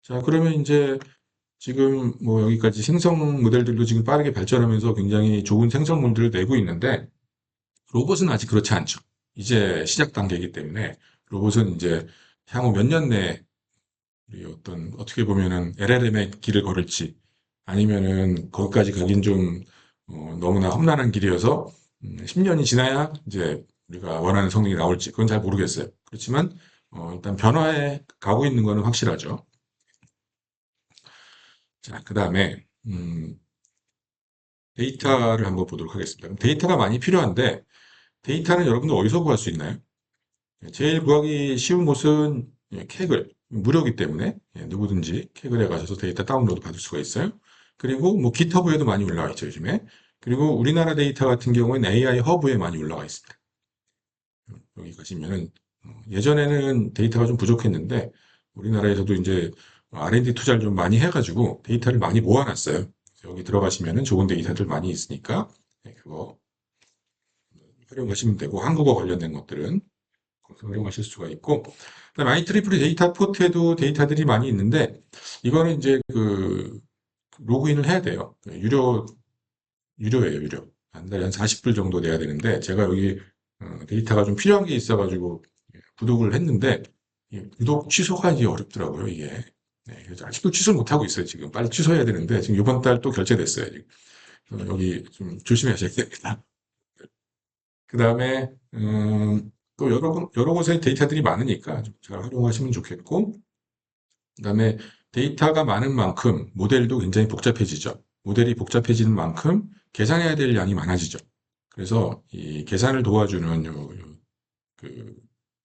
자, 그러면 이제 지금 뭐 여기까지 생성 모델들도 지금 빠르게 발전하면서 굉장히 좋은 생성물들을 내고 있는데 로봇은 아직 그렇지 않죠. 이제 시작 단계이기 때문에 로봇은 이제 향후 몇 년 내에 우리 어떻게 보면은 LLM의 길을 걸을지 아니면은 거기까지 가긴 좀 너무나 험난한 길이어서 10년이 지나야 이제 우리가 원하는 성능이 나올지 그건 잘 모르겠어요. 그렇지만 일단 변화해 가고 있는 거는 확실하죠. 자, 그다음에 데이터를 한번 보도록 하겠습니다. 데이터가 많이 필요한데 데이터는 여러분들 어디서 구할 수 있나요? 제일 구하기 쉬운 곳은 캑을 무료이기 때문에 누구든지 캑을에 가셔서 데이터 다운로드 받을 수가 있어요. 그리고 뭐 깃허브에도 많이 올라와 있죠, 요즘에. 그리고 우리나라 데이터 같은 경우에는 AI 허브에 많이 올라와 있습니다. 여기 가시면은 예전에는 데이터가 좀 부족했는데 우리나라에서도 이제 R&D 투자를 좀 많이 해가지고 데이터를 많이 모아놨어요. 여기 들어가시면은 좋은 데이터들 많이 있으니까 그거 활용하시면 되고 한국어 관련된 것들은 활용하실 수가 있고 그다음에 IEEE 데이터 포트에도 데이터들이 많이 있는데 이거는 이제 그 로그인을 해야 돼요. 유료예요, 유료. 한 달에 한 40불 정도 내야 되는데 제가 여기 데이터가 좀 필요한 게 있어가지고 구독을 했는데 구독 취소가 이게 어렵더라고요, 이게. 네, 그래서 아직도 취소를 못하고 있어요, 지금. 빨리 취소해야 되는데 지금 이번 달 또 결제됐어요, 지금. 그래서 여기 좀 조심하셔야 됩니다. 그 다음에 또 여러 곳에 데이터들이 많으니까 좀잘 활용하시면 좋겠고 그 다음에 데이터가 많은 만큼 모델도 굉장히 복잡해지죠. 모델이 복잡해지는 만큼 계산해야 될 양이 많아지죠. 그래서 이 계산을 도와주는 그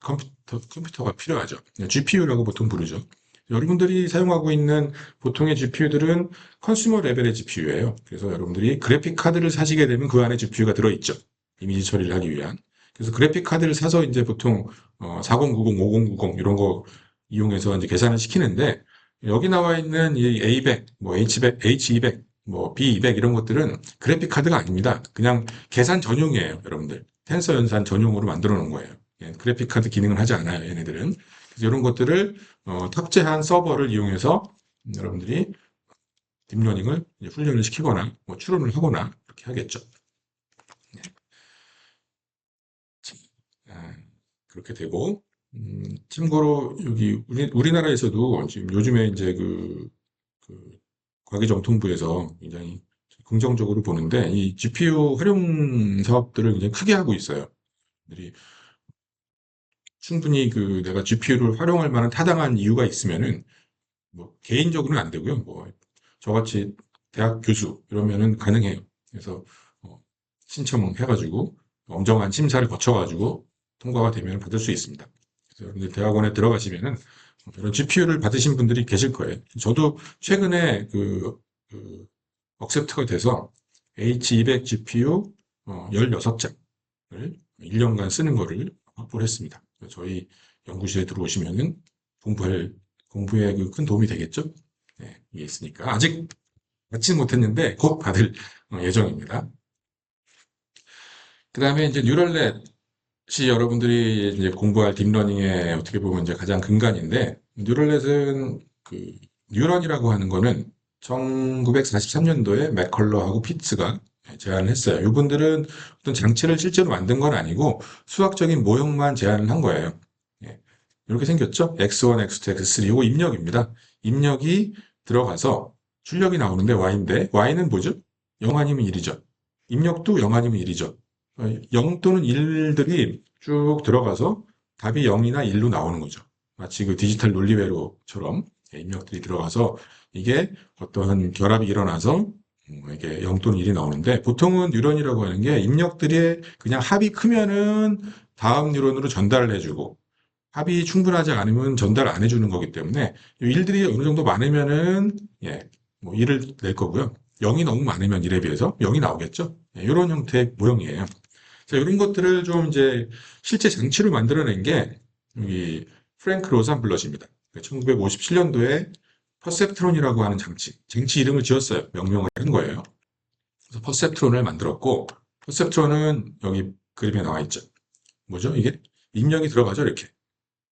컴퓨터가 필요하죠. GPU라고 보통 부르죠. 여러분들이 사용하고 있는 보통의 GPU들은 컨슈머 레벨의 GPU예요. 그래서 여러분들이 그래픽 카드를 사시게 되면 그 안에 GPU가 들어있죠. 이미지 처리를 하기 위한. 그래서 그래픽 카드를 사서 이제 보통 4090, 5090 이런 거 이용해서 이제 계산을 시키는데 여기 나와 있는 이 A100, 뭐 H100, H200, 뭐 B200 이런 것들은 그래픽 카드가 아닙니다. 그냥 계산 전용이에요, 여러분들. 텐서 연산 전용으로 만들어 놓은 거예요. 예, 그래픽 카드 기능을 하지 않아요, 얘네들은. 그래서 이런 것들을 탑재한 서버를 이용해서 여러분들이 딥러닝을 이제 훈련을 시키거나 뭐 추론을 하거나 그렇게 하겠죠. 네. 자, 아, 그렇게 되고 참고로 여기 우리나라에서도 지금 요즘에 이제 그 과기정통부에서 굉장히 긍정적으로 보는데 이 GPU 활용 사업들을 굉장히 크게 하고 있어요. 들이 충분히 내가 GPU를 활용할 만한 타당한 이유가 있으면은 뭐 개인적으로는 안 되고요. 뭐 저같이 대학 교수 이러면은 가능해요. 그래서 어, 신청해가지고 엄정한 심사를 거쳐가지고 통과가 되면 받을 수 있습니다. 그래서 여러분들 대학원에 들어가시면은 이런 GPU를 받으신 분들이 계실 거예요. 저도 최근에 억셉트가 돼서 H200 GPU 16장을 1년간 쓰는 거를 확보를 했습니다. 저희 연구실에 들어오시면은 공부에 큰 도움이 되겠죠? 네, 이게 있으니까. 아직 받지는 못했는데 곧 받을 예정입니다. 그 다음에 이제 뉴럴넷이 여러분들이 이제 공부할 딥러닝의 어떻게 보면 이제 가장 근간인데, 뉴럴넷은 뉴런이라고 하는 거는 1943년도에 맥컬러하고 피츠가 제안을 했어요. 이분들은 어떤 장치를 실제로 만든 건 아니고 수학적인 모형만 제안을 한 거예요. 예, 이렇게 생겼죠? X1, X2, X3. 이거 입력입니다. 입력이 들어가서 출력이 나오는데 Y인데 Y는 뭐죠? 0 아니면 1이죠. 입력도 0 아니면 1이죠. 0 또는 1들이 쭉 들어가서 답이 0이나 1로 나오는 거죠. 마치 디지털 논리회로처럼 입력들이 들어가서 이게 어떠한 결합이 일어나서 이게 0 또는 1이 나오는데 보통은 뉴런이라고 하는 게 입력들이 그냥 합이 크면은 다음 뉴런으로 전달을 해주고 합이 충분하지 않으면 전달 안 해주는 거기 때문에 이 일들이 어느 정도 많으면은 뭐 1을 낼 거고요. 0이 너무 많으면 1에 비해서 0이 나오겠죠. 이런 형태의 모형이에요. 자, 이런 것들을 좀 이제 실제 장치로 만들어낸 게 이 프랭크 로산블럿입니다. 1957년도에 퍼셉트론이라고 하는 장치 이름을 지었어요. 명명을 한 거예요. 그래서 퍼셉트론을 만들었고, 퍼셉트론은 여기 그림에 나와 있죠. 뭐죠? 이게 입력이 들어가죠, 이렇게.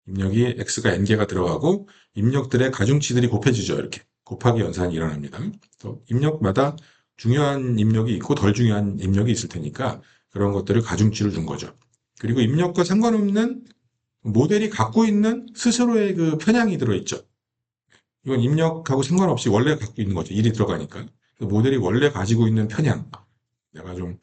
입력이 x가 n개가 들어가고 입력들의 가중치들이 곱해지죠. 이렇게 곱하기 연산이 일어납니다. 또 입력마다 중요한 입력이 있고 덜 중요한 입력이 있을 테니까 그런 것들을 가중치를 준 거죠. 그리고 입력과 상관없는 모델이 갖고 있는 스스로의 편향이 들어있죠. 이건 입력하고 상관없이 원래 갖고 있는 거죠. 일이 들어가니까. 모델이 원래 가지고 있는 편향. 내가 좀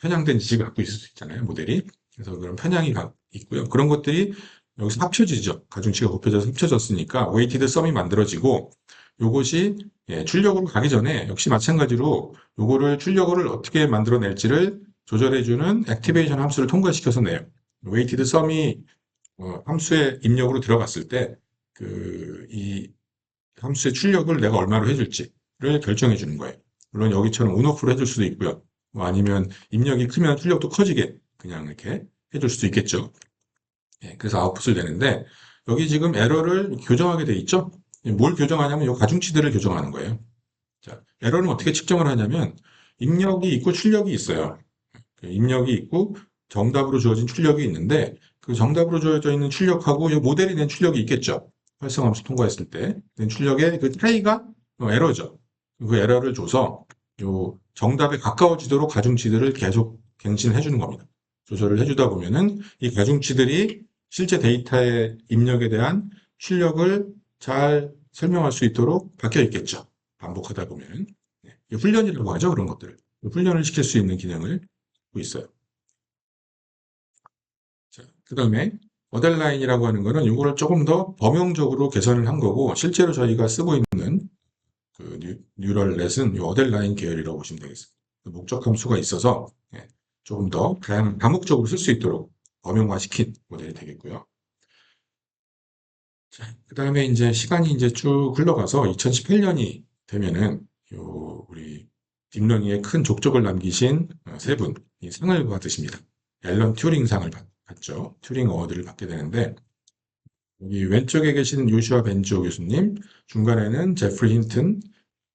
편향된 지식을 갖고 있을 수 있잖아요. 모델이. 그래서 그런 편향이 있고요. 그런 것들이 여기서 합쳐지죠. 가중치가 곱해져서 합쳐졌으니까 웨이티드 썸이 만들어지고 요것이 출력으로 가기 전에 역시 마찬가지로 요거를 출력을 어떻게 만들어낼지를 조절해주는 액티베이션 함수를 통과시켜서 내요. 웨이티드 썸이 함수의 입력으로 들어갔을 때 이 함수의 출력을 내가 얼마로 해줄지를 결정해 주는 거예요. 물론 여기처럼 온오프로 해줄 수도 있고요. 뭐 아니면 입력이 크면 출력도 커지게 그냥 이렇게 해줄 수도 있겠죠. 그래서 아웃풋을 내는데 여기 지금 에러를 교정하게 돼 있죠. 뭘 교정하냐면 이 가중치들을 교정하는 거예요. 자, 에러는 어떻게 측정을 하냐면 입력이 있고 출력이 있어요. 입력이 있고 정답으로 주어진 출력이 있는데 그 정답으로 주어져 있는 출력하고 이 모델이 낸 출력이 있겠죠. 활성함수 통과했을 때 낸 출력의 그 차이가 에러죠. 그 에러를 줘서 요 정답에 가까워지도록 가중치들을 계속 갱신해 주는 겁니다. 조절을 해주다 보면은 이 가중치들이 실제 데이터의 입력에 대한 출력을 잘 설명할 수 있도록 박혀 있겠죠. 반복하다 보면은 훈련이라고 하죠. 그런 것들을 훈련을 시킬 수 있는 기능을 갖고 있어요. 그 다음에 어델라인이라고 하는 거는 이거를 조금 더 범용적으로 개선을 한 거고 실제로 저희가 쓰고 있는 뉴럴넷은 이 어델라인 계열이라고 보시면 되겠습니다. 목적 함수가 있어서 조금 더 다양한 다목적으로 쓸 수 있도록 범용화시킨 모델이 되겠고요. 그 다음에 이제 시간이 이제 쭉 흘러가서 2018년이 되면은 우리 딥러닝에 큰 족적을 남기신 세 분이 상을 받으십니다. 앨런 튜링상을 받죠. 튜링 어워드를 받게 되는데 여기 왼쪽에 계신 요슈아 벤조 교수님, 중간에는 제프리 힌튼,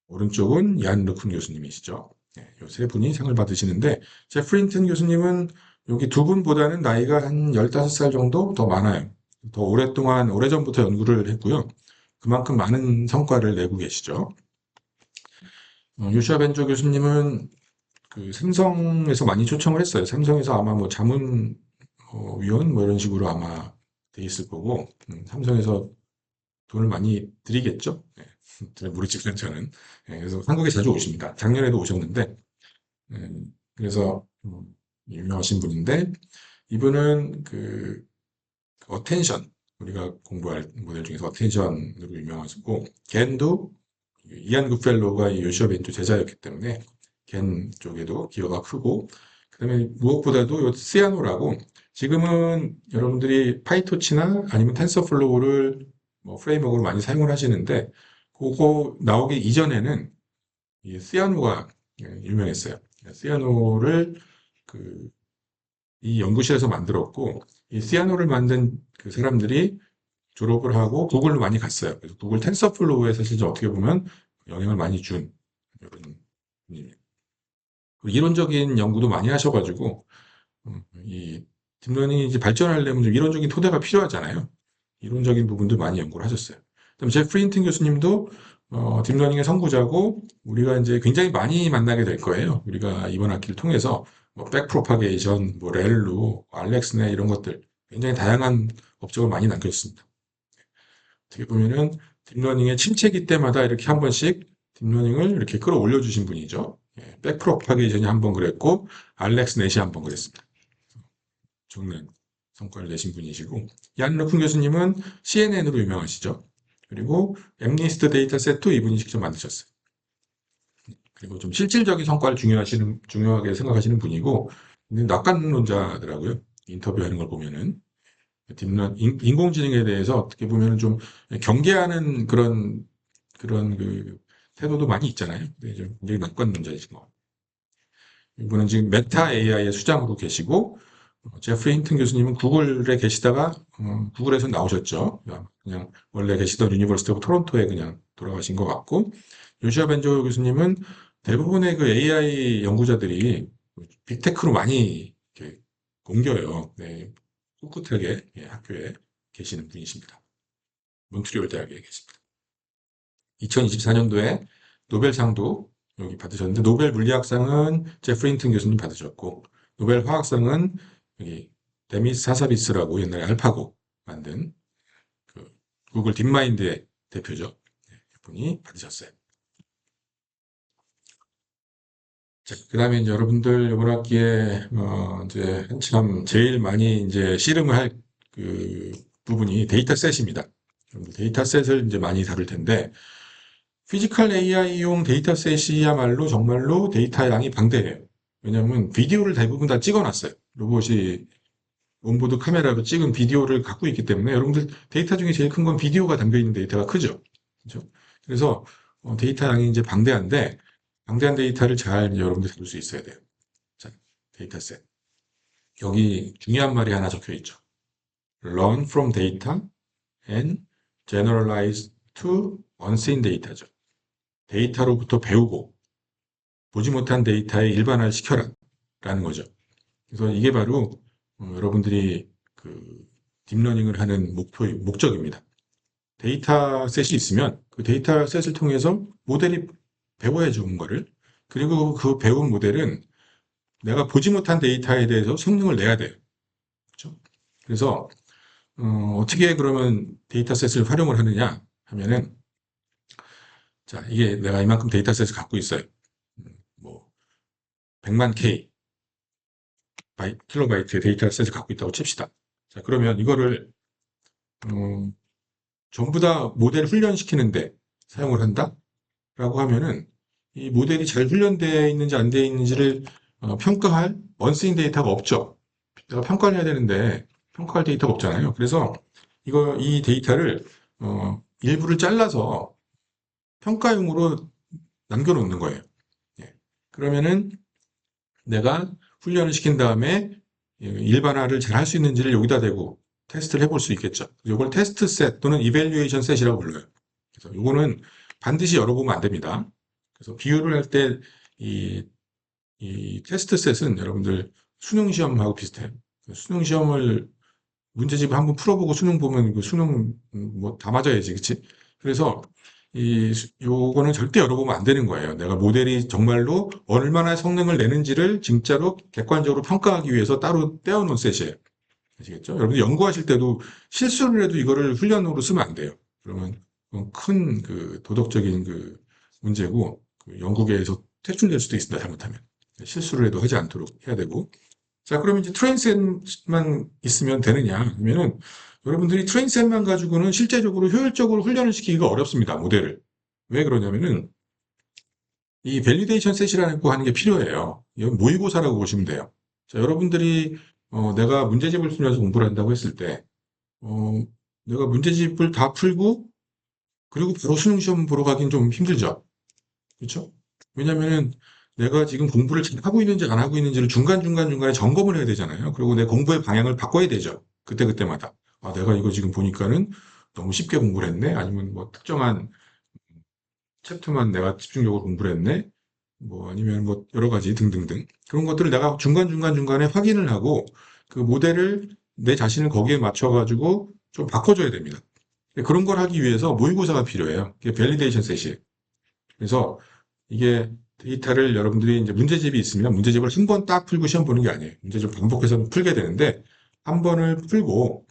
오른쪽은 얀 르쿤 교수님이시죠. 이 세 분이 상을 받으시는데 제프리 힌튼 교수님은 여기 두 분보다는 나이가 한 15살 정도 더 많아요. 더 오랫동안, 오래전부터 연구를 했고요. 그만큼 많은 성과를 내고 계시죠. 요시아 벤조 교수님은 그 삼성에서 많이 초청을 했어요. 삼성에서 아마 뭐 자문 위원 뭐 이런 식으로 아마 돼 있을 거고, 삼성에서 돈을 많이 드리겠죠. 예, 잘 모르지만 저는. 예, 그래서 한국에 자주 오십니다. 작년에도 오셨는데, 그래서 유명하신 분인데, 이분은 그 어텐션, 우리가 공부할 모델 중에서 어텐션으로 유명하시고, 겐도 이안 굿펠로우가 이 요시아 벤조 제자였기 때문에 겐 쪽에도 기여가 크고, 그다음에 무엇보다도 요 시아노라고, 지금은 여러분들이 파이토치나 아니면 텐서플로우를 뭐 프레임워크로 많이 사용을 하시는데, 그거 나오기 이전에는 이 시아노가 유명했어요. 시아노를 그 이 연구실에서 만들었고, 이 시아노를 만든 그 사람들이 졸업을 하고 구글로 많이 갔어요. 그래서 구글 텐서플로우에 사실 어떻게 보면 영향을 많이 준 이런 분이에요. 이론적인 연구도 많이 하셔가지고 이 딥러닝이 이제 발전하려면 좀 이론적인 토대가 필요하잖아요. 이론적인 부분도 많이 연구를 하셨어요. 그다음 제프리 힌튼 교수님도 딥러닝의 선구자고 우리가 이제 굉장히 많이 만나게 될 거예요. 우리가 이번 학기를 통해서 뭐 백프로파게이션, 뭐 렐루, 알렉스네 이런 것들 굉장히 다양한 업적을 많이 남겼습니다. 어떻게 보면은 딥러닝의 침체기 때마다 이렇게 한 번씩 딥러닝을 이렇게 끌어올려 주신 분이죠. 예, 백프로파게이션이 한 번 그랬고 알렉스 넷이 한 번 그랬습니다. 엄청난 성과를 내신 분이시고 얀 러픈 교수님은 CNN으로 유명하시죠. 그리고 엠니스트 데이터셋도 이분이 직접 만드셨어요. 그리고 좀 실질적인 성과를 중요하게 생각하시는 분이고 낙관론자더라고요. 인터뷰하는 걸 보면은 인공지능에 대해서 어떻게 보면 좀 경계하는 그런 그 태도도 많이 있잖아요. 근데 좀 굉장히 낙관론자이신 것 같아요. 이분은 지금 메타 AI의 수장으로 계시고 제프리 힌튼 교수님은 구글에 계시다가 구글에서 나오셨죠. 그냥 원래 계시던 유니버시티 오브 토론토에 그냥 돌아가신 것 같고 요시아 벤조 교수님은 대부분의 그 AI 연구자들이 빅테크로 많이 이렇게 옮겨요. 네, 꿋꿋하게 예, 학교에 계시는 분이십니다. 몬트리올 대학에 계십니다. 2024년도에 노벨상도 여기 받으셨는데 노벨 물리학상은 제프리 힌튼 교수님 받으셨고 노벨 화학상은 여기 데미스 사사비스라고 옛날에 알파고 만든 그 구글 딥마인드의 대표죠. 네, 분이 받으셨어요. 자, 그다음에 이제 여러분들 이번 학기에 이제 한참 제일 많이 이제 씨름을 할 그 부분이 데이터셋입니다. 데이터셋을 이제 많이 다룰 텐데 피지컬 AI용 데이터셋이야말로 정말로 데이터 양이 방대해요. 왜냐하면 비디오를 대부분 다 찍어놨어요. 로봇이 온보드 카메라로 찍은 비디오를 갖고 있기 때문에 여러분들 데이터 중에 제일 큰 건 비디오가 담겨 있는 데이터가 크죠. 그렇죠? 그래서 데이터 양이 이제 방대한데 방대한 데이터를 잘 이제 여러분들 다룰 수 있어야 돼요. 자, 데이터셋. 여기 중요한 말이 하나 적혀 있죠. Learn from data and generalize to unseen data죠. 데이터로부터 배우고 보지 못한 데이터에 일반화를 시켜라 라는 거죠. 그래서 이게 바로 여러분들이 그 딥러닝을 하는 목적입니다. 데이터셋이 있으면 그 데이터셋을 통해서 모델이 배워야 좋은 거를 그리고 그 배운 모델은 내가 보지 못한 데이터에 대해서 성능을 내야 돼요. 그렇죠? 그래서 어떻게 그러면 데이터셋을 활용을 하느냐 하면은 자 이게 내가 이만큼 데이터셋을 갖고 있어요. 뭐 100만 K 킬로바이트의 데이터셋을 갖고 있다고 칩시다. 자 그러면 이거를 어, 전부 다 모델 훈련시키는데 사용을 한다라고 하면은 이 모델이 잘 훈련되어 있는지 안 되어 있는지를 평가할 원스인 데이터가 없죠. 내가 평가를 해야 되는데 평가할 데이터가 없잖아요. 그래서 이 데이터를 일부를 잘라서 평가용으로 남겨놓는 거예요. 예. 그러면은 내가 훈련을 시킨 다음에 일반화를 잘 할 수 있는지를 여기다 대고 테스트를 해볼 수 있겠죠. 이걸 테스트 셋 또는 이벨리에이션 셋이라고 불러요. 그래서 이거는 반드시 열어보면 안 됩니다. 그래서 비교를 할 때 이 테스트 셋은 여러분들 수능 시험하고 비슷해요. 수능 시험을 문제집을 한번 풀어보고 수능 보면 그 수능 뭐 다 맞아야지, 그치? 그래서 요거는 절대 열어보면 안 되는 거예요. 내가 모델이 정말로 얼마나 성능을 내는지를 진짜로 객관적으로 평가하기 위해서 따로 떼어놓은 셋이에요. 아시겠죠? 여러분 연구하실 때도 실수를 해도 이거를 훈련으로 쓰면 안 돼요. 그러면 큰 그 도덕적인 그 문제고 그 연구계에서 퇴출될 수도 있습니다. 잘못하면. 실수를 해도 하지 않도록 해야 되고. 자, 그러면 이제 트레인셋만 있으면 되느냐? 하면은 여러분들이 트레인셋만 가지고는 실제적으로 효율적으로 훈련을 시키기가 어렵습니다. 모델을. 왜 그러냐면은 이 밸리데이션 셋이라는 거 하는 게 필요해요. 이건 모의고사라고 보시면 돼요. 자, 여러분들이 내가 문제집을 풀면서 공부를 한다고 했을 때 어, 내가 문제집을 다 풀고 그리고 바로 수능 시험 보러 가긴 좀 힘들죠. 그렇죠? 왜냐면은 내가 지금 공부를 잘 하고 있는지 안 하고 있는지를 중간중간에 점검을 해야 되잖아요. 그리고 내 공부의 방향을 바꿔야 되죠. 그때그때마다. 아, 내가 이거 지금 보니까는 너무 쉽게 공부를 했네? 아니면 뭐 특정한 챕터만 내가 집중적으로 공부를 했네? 뭐 아니면 뭐 여러 가지 등등등. 그런 것들을 내가 중간중간에 확인을 하고 그 모델을 내 자신을 거기에 맞춰가지고 좀 바꿔줘야 됩니다. 그런 걸 하기 위해서 모의고사가 필요해요. 그게 밸리데이션 셋이에요. 그래서 이게 데이터를 여러분들이 이제 문제집이 있으면 문제집을 한 번 딱 풀고 시험 보는 게 아니에요. 문제집 반복해서 풀게 되는데 한 번을 풀고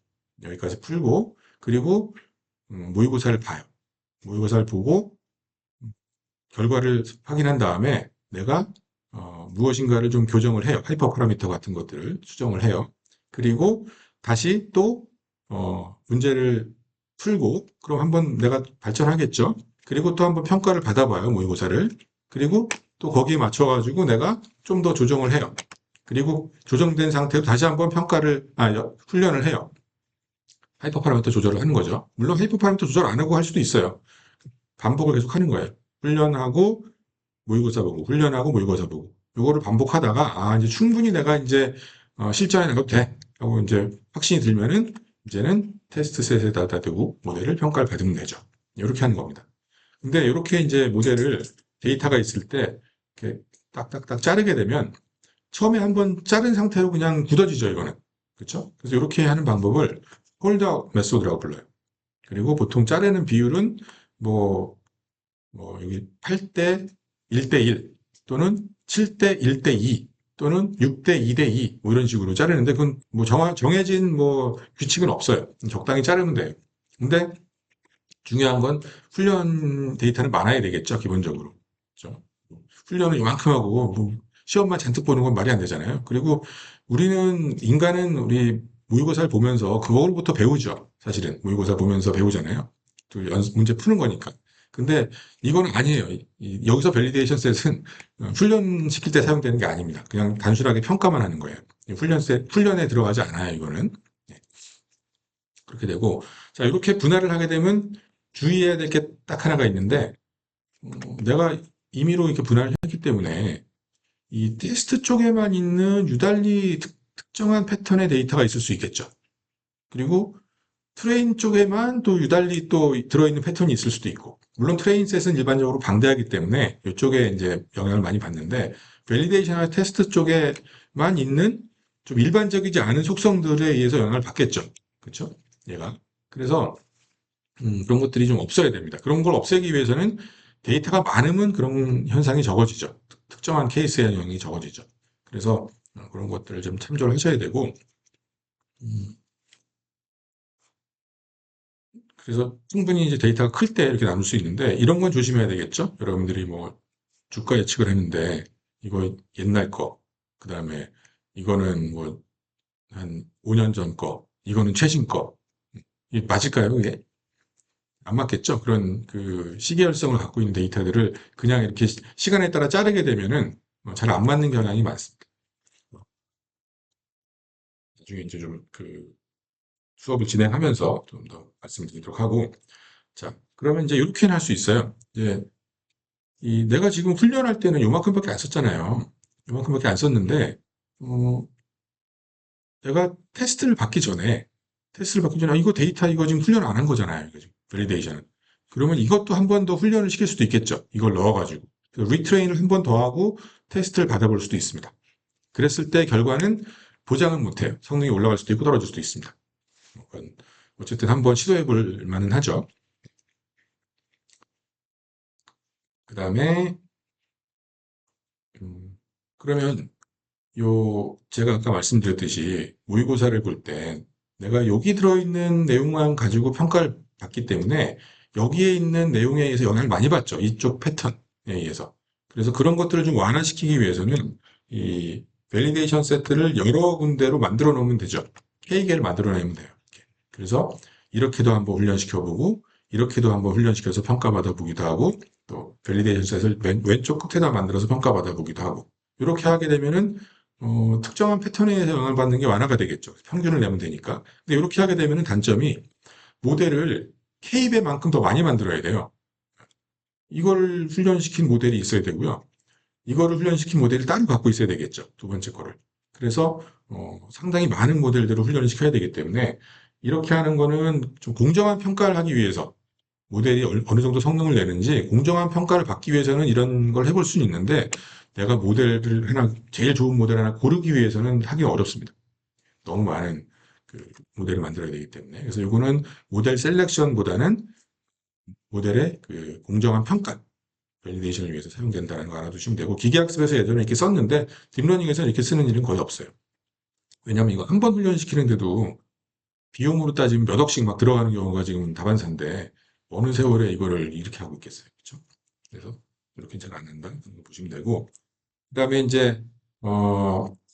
여기까지 풀고 그리고 모의고사를 봐요. 모의고사를 보고 결과를 확인한 다음에 내가 무엇인가를 좀 교정을 해요. 하이퍼 파라미터 같은 것들을 수정을 해요. 그리고 다시 또 문제를 풀고 그럼 한번 내가 발전하겠죠. 그리고 또 한번 평가를 받아봐요. 모의고사를. 그리고 또 거기에 맞춰가지고 내가 좀 더 조정을 해요. 그리고 조정된 상태로 다시 한번 훈련을 해요. 하이퍼 파라미터 조절을 하는 거죠. 물론 하이퍼 파라미터 조절 안 하고 할 수도 있어요. 반복을 계속 하는 거예요. 훈련하고 모의고사 보고 훈련하고 모의고사 보고 요거를 반복하다가 이제 충분히 내가 이제 실전에 나가도 돼 하고 이제 확신이 들면은 이제는 테스트 셋에다 대고 모델을 평가를 받으면 되죠. 이렇게 하는 겁니다. 근데 이렇게 이제 모델을 데이터가 있을 때 이렇게 딱딱딱 자르게 되면 처음에 한번 자른 상태로 그냥 굳어지죠, 이거는. 그렇죠? 그래서 이렇게 하는 방법을 홀드아웃 메소드라고 불러요. 그리고 보통 자르는 비율은 뭐 여기 8대 1대 1 또는 7대 1대 2 또는 6대 2대 2 뭐 이런 식으로 자르는데 그건 뭐 정해진 뭐 규칙은 없어요. 적당히 자르면 돼요. 근데 중요한 건 훈련 데이터는 많아야 되겠죠, 기본적으로. 그렇죠? 훈련을 이만큼 하고 뭐 시험만 잔뜩 보는 건 말이 안 되잖아요. 그리고 인간은 우리 모의고사를 보면서 그거부터 배우죠. 사실은 모의고사 보면서 배우잖아요. 또 문제 푸는 거니까. 근데 이건 아니에요. 여기서 밸리데이션 셋은 훈련시킬 때 사용되는 게 아닙니다. 그냥 단순하게 평가만 하는 거예요. 훈련에 들어가지 않아요, 이거는. 네, 그렇게 되고, 자, 이렇게 분할을 하게 되면 주의해야 될 게 딱 하나가 있는데, 내가 임의로 이렇게 분할을 했기 때문에 이 테스트 쪽에만 있는 유달리 특정한 패턴의 데이터가 있을 수 있겠죠. 그리고 트레인 쪽에만 또 유달리 또 들어있는 패턴이 있을 수도 있고, 물론 트레인 셋은 일반적으로 방대하기 때문에 이쪽에 이제 영향을 많이 받는데, 밸리데이션과 테스트 쪽에만 있는 좀 일반적이지 않은 속성들에 의해서 영향을 받겠죠. 그렇죠? 얘가. 그래서 그런 것들이 좀 없어야 됩니다. 그런 걸 없애기 위해서는 데이터가 많으면 그런 현상이 적어지죠. 특정한 케이스의 영향이 적어지죠. 그래서 그런 것들을 좀 참조를 하셔야 되고, 음, 그래서 충분히 이제 데이터가 클 때 이렇게 나눌 수 있는데, 이런 건 조심해야 되겠죠? 여러분들이 뭐 주가 예측을 했는데, 이거 옛날 거, 그 다음에 이거는 뭐 한 5년 전 거, 이거는 최신 거. 이게 맞을까요, 이게? 안 맞겠죠? 그런 그 시계열성을 갖고 있는 데이터들을 그냥 이렇게 시간에 따라 자르게 되면은 잘 안 맞는 경향이 많습니다. 나중에 이제 좀 그 수업을 진행하면서 좀 더 말씀드리도록 하고, 자, 그러면 이제 이렇게는 할 수 있어요. 이제 내가 지금 훈련할 때는 요만큼밖에 안 썼잖아요. 요만큼밖에 안 썼는데, 어, 내가 테스트를 받기 전에, 이거 데이터 이거 지금 훈련 안 한 거잖아요. 이거 지금 밸리데이션은. 그러면 이것도 한 번 더 훈련을 시킬 수도 있겠죠. 이걸 넣어가지고. 리트레인을 한 번 더 하고 테스트를 받아볼 수도 있습니다. 그랬을 때 결과는 보장은 못해요. 성능이 올라갈 수도 있고 떨어질 수도 있습니다. 어쨌든 한번 시도해 볼 만은 하죠. 그 다음에 그러면 제가 아까 말씀드렸듯이 모의고사를 볼 때 내가 여기 들어있는 내용만 가지고 평가를 받기 때문에 여기에 있는 내용에 의해서 영향을 많이 받죠. 이쪽 패턴에 의해서. 그래서 그런 것들을 좀 완화시키기 위해서는 이 밸리데이션 세트를 여러 군데로 만들어 놓으면 되죠. K개를 만들어 놓으면 돼요. 그래서 이렇게도 한번 훈련시켜보고 이렇게도 한번 훈련시켜서 평가받아 보기도 하고 또 밸리데이션 세트를 왼쪽 끝에다 만들어서 평가받아 보기도 하고 이렇게 하게 되면은 특정한 패턴에 의해서 영향을 받는 게 완화가 되겠죠. 평균을 내면 되니까. 근데 이렇게 하게 되면은 단점이 모델을 K배만큼 더 많이 만들어야 돼요. 이걸 훈련시킨 모델이 있어야 되고요. 이거를 훈련시킨 모델을 따로 갖고 있어야 되겠죠. 두 번째 거를. 그래서 상당히 많은 모델들을 훈련을 시켜야 되기 때문에 이렇게 하는 거는 좀 공정한 평가를 하기 위해서 모델이 어느 정도 성능을 내는지 공정한 평가를 받기 위해서는 이런 걸 해볼 수는 있는데 내가 모델을 하나 제일 좋은 모델 하나 고르기 위해서는 하기 어렵습니다. 너무 많은 그 모델을 만들어야 되기 때문에 그래서 이거는 모델 셀렉션보다는 모델의 그 공정한 평가 밸리데이션을 위해서 사용된다는 거 알아두시면 되고 기계학습에서 예전에 이렇게 썼는데 딥러닝에서 이렇게 쓰는 일은 거의 없어요. 왜냐하면 이거 한 번 훈련시키는데도 비용으로 따지면 몇 억씩 막 들어가는 경우가 지금 다반사인데 어느 세월에 이거를 이렇게 하고 있겠어요. 그렇죠? 그래서 이렇게 잘 안 한다 보시면 되고 그다음에 이제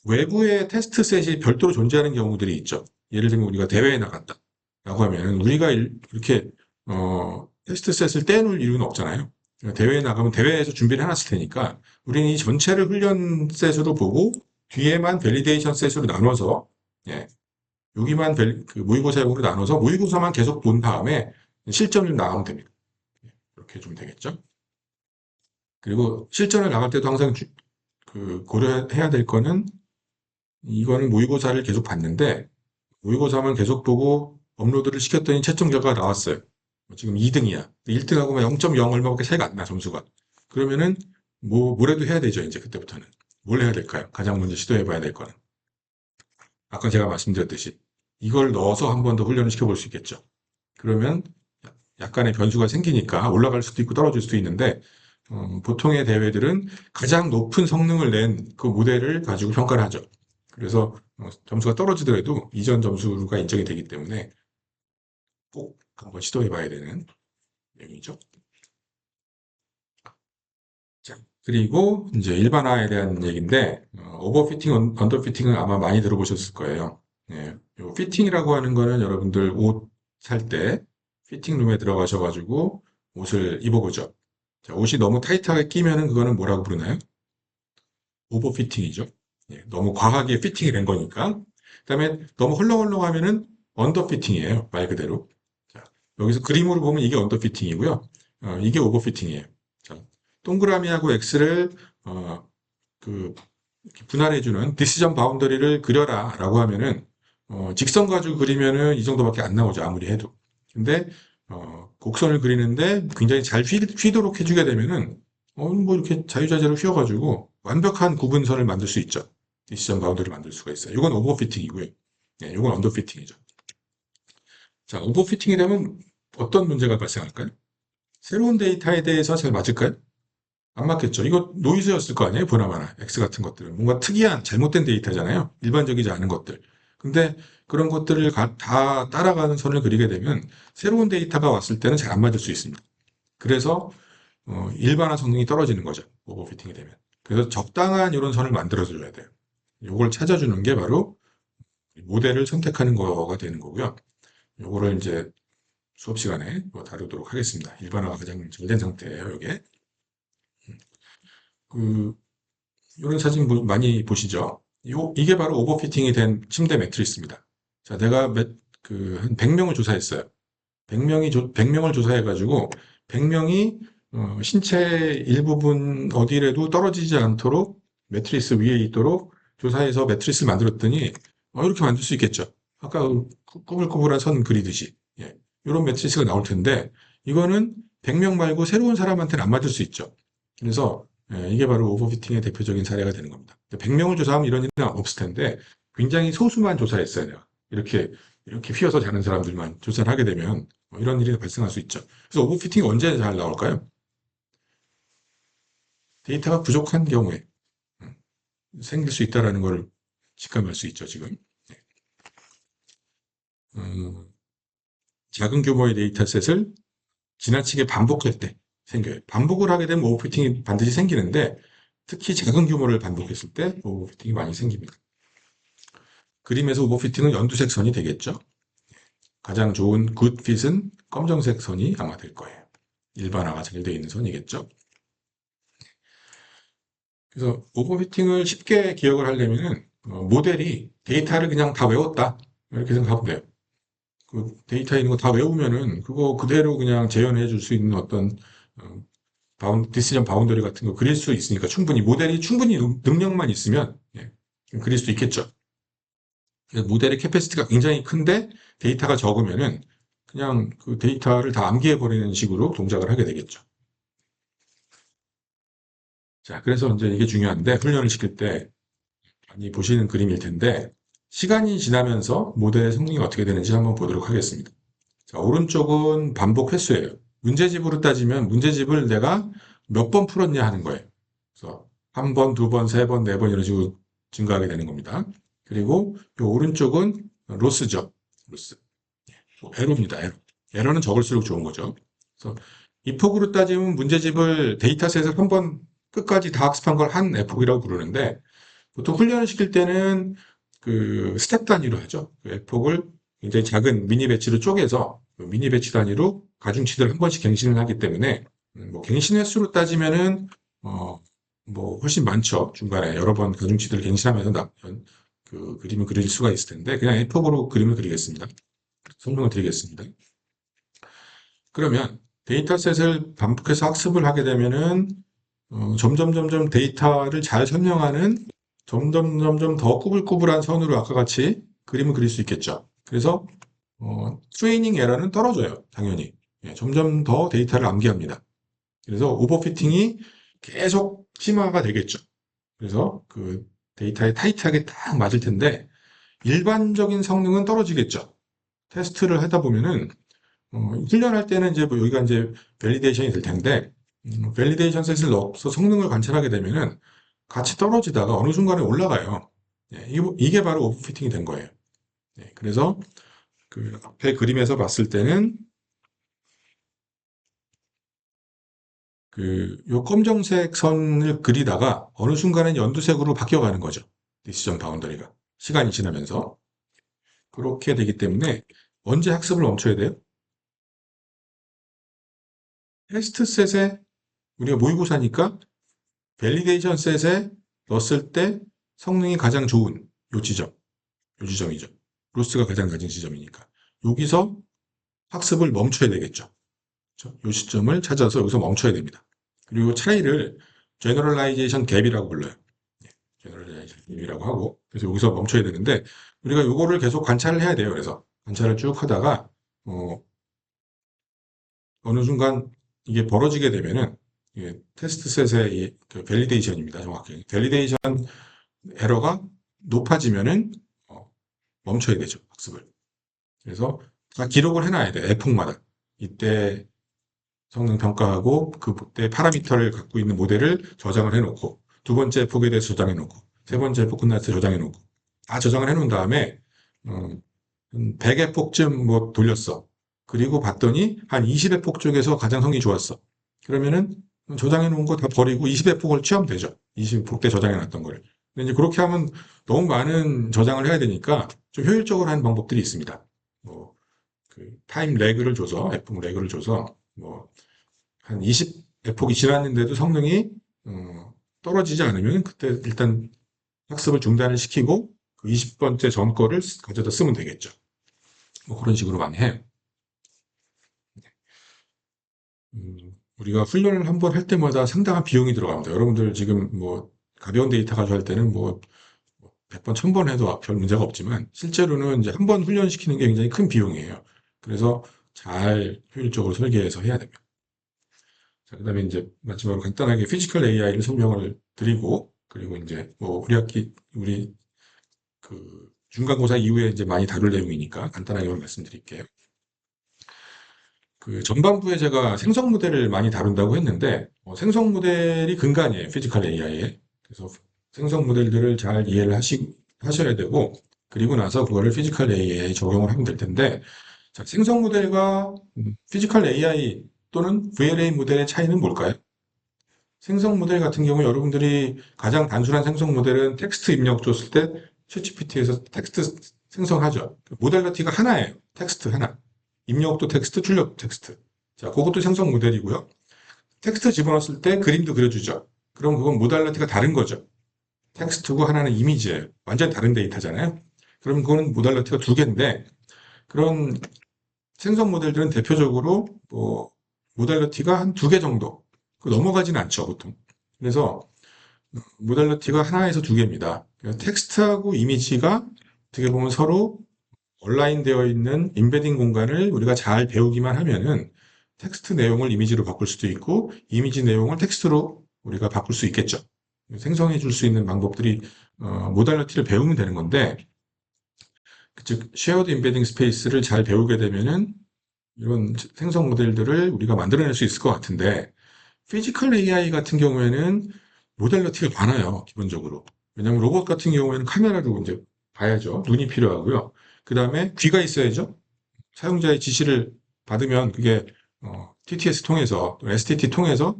외부의 테스트 셋이 별도로 존재하는 경우들이 있죠. 예를 들면 우리가 대회에 나갔다라고 하면 우리가 이렇게 테스트 셋을 떼놓을 이유는 없잖아요. 그러니까 대회에 나가면 대회에서 준비를 해놨을 테니까 우리는 이 전체를 훈련 셋으로 보고 뒤에만 밸리데이션 셋으로 나눠서 예, 여기만 그 모의고사용으로 나눠서 모의고사만 계속 본 다음에 실전을 나가면 됩니다. 이렇게 좀 되겠죠. 그리고 실전을 나갈 때도 항상 그 고려해야 될 거는 이거는 모의고사를 계속 봤는데 모의고사만 계속 보고 업로드를 시켰더니 채점 결과가 나왔어요. 지금 2등이야. 1등하고 0.0 얼마밖에 차이가 안 나, 점수가. 그러면은 뭐라도 해야 되죠, 이제 그때부터는. 뭘 해야 될까요? 가장 먼저 시도해 봐야 될 거는. 아까 제가 말씀드렸듯이 이걸 넣어서 한 번 더 훈련을 시켜볼 수 있겠죠. 그러면 약간의 변수가 생기니까 올라갈 수도 있고 떨어질 수도 있는데 보통의 대회들은 가장 높은 성능을 낸 그 모델을 가지고 평가를 하죠. 그래서 점수가 떨어지더라도 이전 점수가 인정이 되기 때문에 꼭 한번 시도해 봐야 되는 내용이죠. 자, 그리고 이제 일반화에 대한 얘기인데 오버피팅, 언더피팅은 아마 많이 들어보셨을 거예요. 예, 요 피팅이라고 하는 거는 여러분들 옷 살 때 피팅룸에 들어가셔가지고 옷을 입어보죠. 자, 옷이 너무 타이트하게 끼면은 그거는 뭐라고 부르나요? 오버피팅이죠. 예, 너무 과하게 피팅이 된 거니까. 그다음에 너무 헐렁헐렁하면은 언더피팅이에요. 말 그대로. 자, 여기서 그림으로 보면 이게 언더피팅이고요. 이게 오버피팅이에요. 자, 동그라미하고 X를 그 분할해주는 디시전 바운더리를 그려라라고 하면은 직선 가지고 그리면은 이 정도밖에 안 나오죠. 아무리 해도. 근데 곡선을 그리는데 굉장히 잘 휘도록 해주게 되면은 뭐 이렇게 자유자재로 휘어가지고 완벽한 구분선을 만들 수 있죠. 디시전 바운더리를 만들 수가 있어요. 이건 오버피팅이고요. 네, 이건 언더피팅이죠. 자, 오버피팅이 되면 어떤 문제가 발생할까요? 새로운 데이터에 대해서 잘 맞을까요? 안 맞겠죠. 이거 노이즈였을 거 아니에요? 보나마나 X 같은 것들은 뭔가 특이한 잘못된 데이터잖아요. 일반적이지 않은 것들. 근데 그런 것들을 다 따라가는 선을 그리게 되면 새로운 데이터가 왔을 때는 잘 안 맞을 수 있습니다. 그래서 일반화 성능이 떨어지는 거죠. 오버피팅이 되면. 그래서 적당한 이런 선을 만들어줘야 돼요. 이걸 찾아주는 게 바로 모델을 선택하는 거가 되는 거고요. 요거를 이제 수업 시간에 다루도록 하겠습니다. 일반화가 가장 잘 된 상태예요, 이게. 그 이런 사진 많이 보시죠? 이게 바로 오버피팅이 된 침대 매트리스입니다. 자, 내가 한 100명을 조사했어요. 100명을 조사해가지고 100명이 신체 일부분 어디라도 떨어지지 않도록 매트리스 위에 있도록 조사해서 매트리스를 만들었더니 이렇게 만들 수 있겠죠. 아까 꾸불꾸불한 선 그리듯이 예, 이런 매트리스가 나올 텐데 이거는 100명 말고 새로운 사람한테는 안 맞을 수 있죠. 그래서 이게 바로 오버피팅의 대표적인 사례가 되는 겁니다. 100명을 조사하면 이런 일은 없을 텐데 굉장히 소수만 조사했어요. 내가. 이렇게 휘어서 자는 사람들만 조사를 하게 되면 이런 일이 발생할 수 있죠. 그래서 오버피팅이 언제 잘 나올까요? 데이터가 부족한 경우에 생길 수 있다는 걸 직감할 수 있죠, 지금. 네. 음, 작은 규모의 데이터셋을 지나치게 반복할 때 생겨요. 반복을 하게 되면 오버피팅이 반드시 생기는데 특히 작은 규모를 반복했을 때 오버피팅이 많이 생깁니다. 그림에서 오버피팅은 연두색 선이 되겠죠. 가장 좋은 굿핏은 검정색 선이 아마 될 거예요. 일반화가 잘 되어 있는 선이겠죠. 그래서 오버피팅을 쉽게 기억을 하려면은 모델이 데이터를 그냥 다 외웠다 이렇게 생각하면 돼요. 그 데이터에 있는 거 다 외우면은 그거 그대로 그냥 재현해 줄 수 있는 어떤 디시전 바운더리 같은 거 그릴 수 있으니까 충분히 모델이 충분히 능력만 있으면 그릴 수 있겠죠. 모델의 캐패시티가 굉장히 큰데 데이터가 적으면은 그냥 그 데이터를 다 암기해 버리는 식으로 동작을 하게 되겠죠. 자, 그래서 이제 이게 중요한데 훈련을 시킬 때 많이 보시는 그림일 텐데 시간이 지나면서 모델의 성능이 어떻게 되는지 한번 보도록 하겠습니다. 자, 오른쪽은 반복 횟수예요. 문제집으로 따지면 문제집을 내가 몇 번 풀었냐 하는 거예요. 그래서 한 번, 두 번, 세 번, 네 번 이런 식으로 증가하게 되는 겁니다. 그리고 이 오른쪽은 로스죠. 로스. 에러입니다. 에러. 에러는 적을수록 좋은 거죠. 그래서 이 폭으로 따지면 문제집을 데이터셋을 한 번 끝까지 다 학습한 걸 한 에폭이라고 부르는데 보통 훈련을 시킬 때는 그 스텝 단위로 하죠. 그 에폭을 굉장히 작은 미니 배치로 쪼개서 그 미니 배치 단위로 가중치들 한 번씩 갱신을 하기 때문에 뭐 갱신 횟수로 따지면은 뭐 훨씬 많죠. 중간에 여러 번 가중치들을 갱신하면서 그 그림을 그릴 수가 있을 텐데 그냥 에폭으로 그림을 그리겠습니다. 설명을 드리겠습니다. 그러면 데이터셋을 반복해서 학습을 하게 되면은 점점 데이터를 잘 설명하는 점점 더 꾸불꾸불한 선으로 아까 같이 그림을 그릴 수 있겠죠. 그래서 트레이닝 에러는 떨어져요. 당연히. 점점 더 데이터를 암기합니다. 그래서 오버피팅이 계속 심화가 되겠죠. 그래서 그 데이터에 타이트하게 딱 맞을 텐데 일반적인 성능은 떨어지겠죠. 테스트를 하다 보면은 훈련할 때는 이제 뭐 여기가 이제 밸리데이션이 될 텐데 밸리데이션 셋을 넣어서 성능을 관찰하게 되면은 같이 떨어지다가 어느 순간에 올라가요. 이게 바로 오버피팅이 된 거예요. 그래서 그 앞에 그림에서 봤을 때는 그 요 검정색 선을 그리다가 어느 순간에 연두색으로 바뀌어가는 거죠. 디시전 바운더리가 시간이 지나면서 그렇게 되기 때문에 언제 학습을 멈춰야 돼요? 테스트 셋에 우리가 모의고사니까 밸리데이션 셋에 넣었을 때 성능이 가장 좋은 요 지점이죠. 로스가 가장 낮은 지점이니까. 여기서 학습을 멈춰야 되겠죠. 요 시점을 찾아서 여기서 멈춰야 됩니다. 그리고 차이를 제너럴라이제이션 갭이라고 불러요. 제너럴라이제이션 갭이라고 하고 그래서 여기서 멈춰야 되는데 우리가 요거를 계속 관찰을 해야 돼요. 그래서 관찰을 쭉 하다가 어느 순간 이게 벌어지게 되면은 테스트 셋의 그 밸리데이션입니다. 정확히 밸리데이션 에러가 높아지면은 멈춰야 되죠. 학습을. 그래서 다 기록을 해놔야 돼요. 에폭마다. 이때 성능 평가하고 그때 파라미터를 갖고 있는 모델을 저장을 해놓고 두 번째 폭에 대해서 저장해놓고 세 번째 폭 끝날 때 저장해놓고 다 저장을 해놓은 다음에 100의 폭쯤 뭐 돌렸어. 그리고 봤더니 한 20의 폭 쪽에서 가장 성능이 좋았어. 그러면은 저장해놓은 거 다 버리고 20의 폭을 취하면 되죠. 20폭 때 저장해놨던 거를. 근데 이제 그렇게 하면 너무 많은 저장을 해야 되니까 좀 효율적으로 하는 방법들이 있습니다. 뭐, 그 타임 레그를 줘서, 에폭 레그를 줘서, 뭐, 한 20 에폭이 지났는데도 성능이, 떨어지지 않으면 그때 일단 학습을 중단을 시키고 그 20번째 전 거를 가져다 쓰면 되겠죠. 뭐 그런 식으로 많이 해요. 우리가 훈련을 한번 할 때마다 상당한 비용이 들어갑니다. 여러분들 지금 뭐 가벼운 데이터 가져갈 때는 뭐 100번, 1000번 해도 별 문제가 없지만 실제로는 이제 한 번 훈련시키는 게 굉장히 큰 비용이에요. 그래서 잘 효율적으로 설계해서 해야 됩니다. 자, 그다음에 이제 마지막으로 간단하게 피지컬 AI를 설명을 드리고, 그리고 이제 뭐 우리 그 중간고사 이후에 이제 많이 다룰 내용이니까 간단하게 말씀드릴게요. 그 전반부에 제가 생성 모델을 많이 다룬다고 했는데, 생성 모델이 근간이에요. 피지컬 AI에. 그래서 생성 모델들을 잘 이해를 하셔야 되고, 그리고 나서 그거를 피지컬 AI에 적용을 하면 될 텐데, 자, 생성 모델과 피지컬 AI 또는 VLA 모델의 차이는 뭘까요? 생성 모델 같은 경우 여러분들이 가장 단순한 생성 모델은 텍스트 입력 줬을 때 챗GPT에서 텍스트 생성하죠. 모델러티가 하나예요. 텍스트 하나. 입력도 텍스트, 출력도 텍스트. 자, 그것도 생성 모델이고요. 텍스트 집어넣었을 때 그림도 그려주죠. 그럼 그건 모델러티가 다른 거죠. 텍스트고 하나는 이미지예요. 완전 다른 데이터잖아요. 그럼 그거는 모델러티가 두 개인데 그런 생성 모델들은 대표적으로 뭐 모델러티가 한 두 개 정도 넘어가지는 않죠 보통. 그래서 모델러티가 하나에서 두 개입니다. 텍스트하고 이미지가 어떻게 보면 서로 온라인 되어 있는 인베딩 공간을 우리가 잘 배우기만 하면은 텍스트 내용을 이미지로 바꿀 수도 있고 이미지 내용을 텍스트로 우리가 바꿀 수 있겠죠. 생성해 줄 수 있는 방법들이 모달러티를 배우면 되는 건데 즉 쉐어드 인베딩 스페이스를 잘 배우게 되면은 이런 생성 모델들을 우리가 만들어낼 수 있을 것 같은데 피지컬 AI 같은 경우에는 모델러티가 많아요, 기본적으로. 왜냐하면 로봇 같은 경우에는 카메라로 이제 봐야죠. 눈이 필요하고요. 그 다음에 귀가 있어야죠. 사용자의 지시를 받으면 그게 TTS 통해서, STT 통해서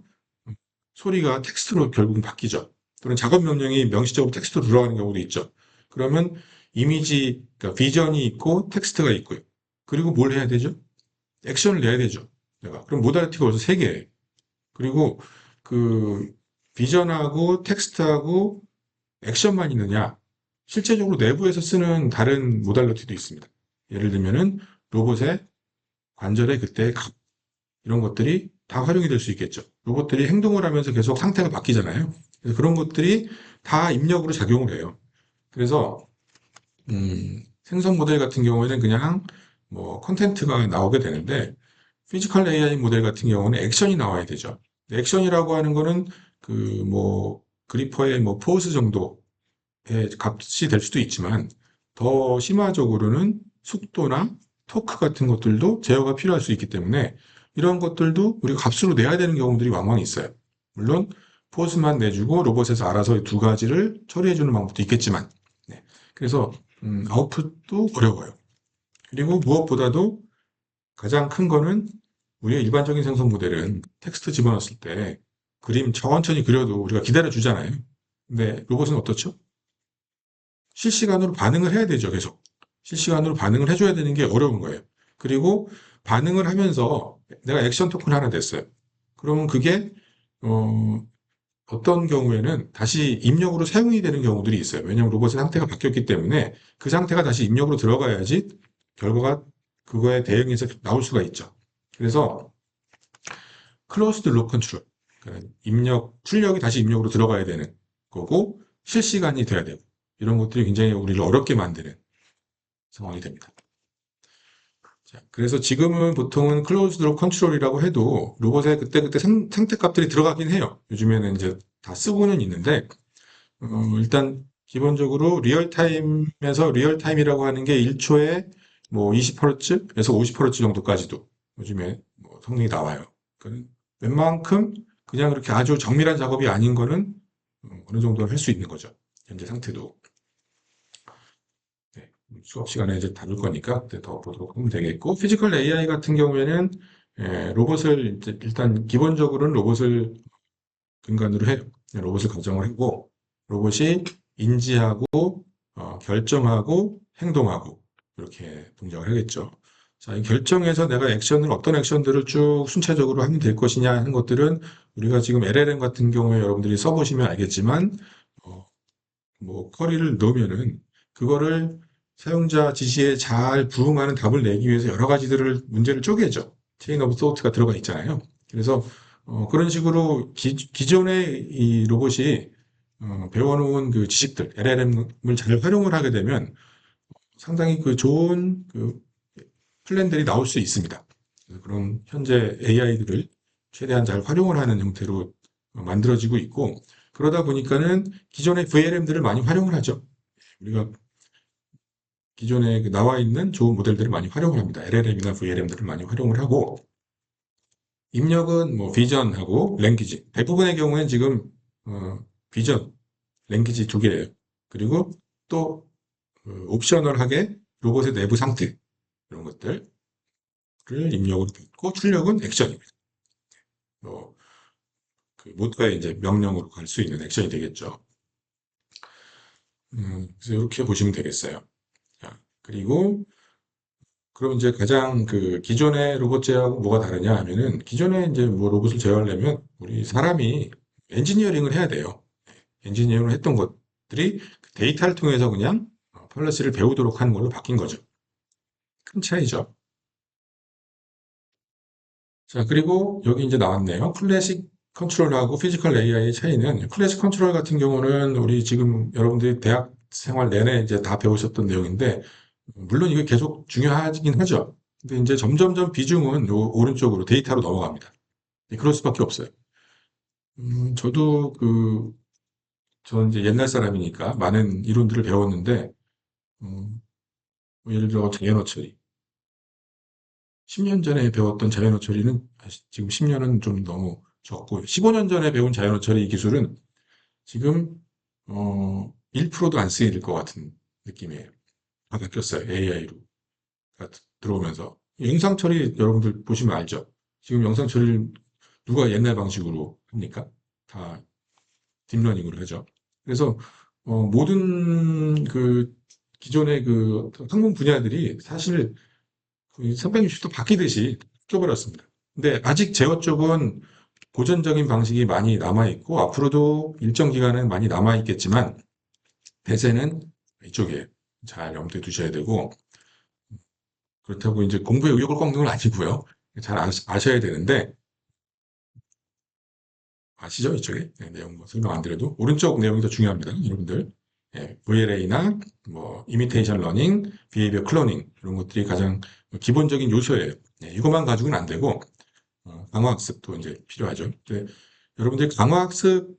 소리가 텍스트로 결국은 바뀌죠. 또는 작업 명령이 명시적으로 텍스트로 들어가는 경우도 있죠. 그러면 이미지, 그러니까 비전이 있고 텍스트가 있고요. 그리고 뭘 해야 되죠? 액션을 내야 되죠. 내가. 그럼 모달리티가 벌써 세 개예요. 그리고 그 비전하고 텍스트하고 액션만 있느냐? 실제적으로 내부에서 쓰는 다른 모달리티도 있습니다. 예를 들면은 로봇의 관절의 그때의 각 이런 것들이 다 활용이 될 수 있겠죠. 로봇들이 행동을 하면서 계속 상태가 바뀌잖아요. 그래서 그런 것들이 다 입력으로 작용을 해요. 그래서 생성 모델 같은 경우에는 그냥 뭐 컨텐츠가 나오게 되는데 피지컬 AI 모델 같은 경우는 액션이 나와야 되죠. 액션이라고 하는 거는 그 뭐 그리퍼의 뭐 포스 정도의 값이 될 수도 있지만 더 심화적으로는 속도나 토크 같은 것들도 제어가 필요할 수 있기 때문에 이런 것들도 우리가 값으로 내야 되는 경우들이 왕왕 있어요. 물론 포스만 내주고 로봇에서 알아서 두 가지를 처리해주는 방법도 있겠지만 네. 그래서 아웃풋도 어려워요. 그리고 무엇보다도 가장 큰 거는 우리의 일반적인 생성 모델은 텍스트 집어넣었을 때 그림 천천히 그려도 우리가 기다려 주잖아요. 근데 로봇은 어떻죠? 실시간으로 반응을 해야 되죠, 계속. 실시간으로 반응을 해줘야 되는 게 어려운 거예요. 그리고 반응을 하면서 내가 액션 토큰 하나 냈어요. 그러면 그게 어떤 경우에는 다시 입력으로 사용이 되는 경우들이 있어요. 왜냐하면 로봇의 상태가 바뀌었기 때문에 그 상태가 다시 입력으로 들어가야지 결과가 그거에 대응해서 나올 수가 있죠. 그래서 클로스드 룩 컨트롤, 그러니까 출력이 다시 입력으로 들어가야 되는 거고 실시간이 돼야 되고 이런 것들이 굉장히 우리를 어렵게 만드는 상황이 됩니다. 자, 그래서 지금은 보통은 클로즈드 룩 컨트롤이라고 해도 로봇에 그때그때 상태 값들이 들어가긴 해요. 요즘에는 이제 다 쓰고는 있는데 일단 기본적으로 리얼타임에서 리얼타임이라고 하는 게 1초에 뭐 20Hz에서 50Hz 정도까지도 요즘에 뭐 성능이 나와요. 웬만큼 그냥 그렇게 아주 정밀한 작업이 아닌 거는 어느 정도 할 수 있는 거죠. 현재 상태도. 네, 수업 시간에 이제 다룰 거니까 그때 더 보도록 하면 되겠고, 피지컬 AI 같은 경우에는 로봇을 일단 기본적으로는 로봇을 근간으로 해요. 로봇을 가정을 하고 로봇이 인지하고 결정하고 행동하고 이렇게 동작을 하겠죠. 자, 이 결정해서 내가 어떤 액션들을 쭉 순차적으로 하면 될 것이냐 하는 것들은 우리가 지금 LLM 같은 경우에 여러분들이 써보시면 알겠지만 어, 뭐 쿼리를 넣으면은 그거를 사용자 지시에 잘 부응하는 답을 내기 위해서 여러 가지들을 문제를 쪼개죠. 체인 오브 소트가 들어가 있잖아요. 그래서 그런 식으로 기존의 이 로봇이 배워놓은 그 지식들, LLM을 잘 활용을 하게 되면 상당히 그 좋은 그 플랜들이 나올 수 있습니다. 그런 현재 AI들을 최대한 잘 활용을 하는 형태로 만들어지고 있고, 그러다 보니까는 기존의 VLM들을 많이 활용을 하죠. 우리가 기존에 그 나와 있는 좋은 모델들을 많이 활용을 합니다. LLM이나 VLM들을 많이 활용을 하고, 입력은 뭐 비전하고 랭귀지. 대부분의 경우엔 지금 비전, 랭귀지 두 개예요. 그리고 또 옵셔널하게 로봇의 내부 상태 이런 것들을 입력으로 받고 출력은 액션입니다. 뭐, 그 모두가 이제 명령으로 갈 수 있는 액션이 되겠죠. 그래서 이렇게 보시면 되겠어요. 자, 그리고 그럼 이제 가장 그 기존의 로봇 제어하고 뭐가 다르냐 하면은 기존에 이제 뭐 로봇을 제어하려면 우리 사람이 엔지니어링을 해야 돼요. 엔지니어링을 했던 것들이 데이터를 통해서 그냥 폴리시를 배우도록 하는 걸로 바뀐 거죠. 큰 차이죠. 자, 그리고 여기 이제 나왔네요. 클래식 컨트롤하고 피지컬 AI의 차이는 클래식 컨트롤 같은 경우는 우리 지금 여러분들이 대학 생활 내내 이제 다 배우셨던 내용인데 물론 이게 계속 중요하긴 하죠. 근데 이제 점점점 비중은 요 오른쪽으로 데이터로 넘어갑니다. 그럴 수밖에 없어요. 저도 저는 이제 옛날 사람이니까 많은 이론들을 배웠는데, 뭐 예를 들어 자연어 처리. 10년 전에 배웠던 자연어 처리는 지금 10년은 좀 너무 적고, 15년 전에 배운 자연어 처리 기술은 지금, 1%도 안 쓰일 것 같은 느낌이에요. 다 바뀌었어요. AI로. 들어오면서. 영상 처리 여러분들 보시면 알죠? 지금 영상 처리를 누가 옛날 방식으로 합니까? 다 딥러닝으로 하죠. 그래서 모든 그 기존의 그 항공 분야들이 사실 360도 바뀌듯이 바뀌어버렸습니다. 근데 아직 제어 쪽은 고전적인 방식이 많이 남아있고 앞으로도 일정 기간은 많이 남아있겠지만 대세는 이쪽에 잘 염두에 두셔야 되고 그렇다고 이제 공부에 의욕을 꺾는 건 아니고요. 잘 아셔야 되는데 아시죠? 이쪽에 내용 뭐 설명 안 드려도 오른쪽 내용이 더 중요합니다. 여러분들 VLA나 뭐 이미테이션 러닝, 비헤이비어 클로닝 이런 것들이 가장 기본적인 요소예요. 이것만 가지고는 안 되고 강화학습도 이제 필요하죠. 근데 여러분들 강화학습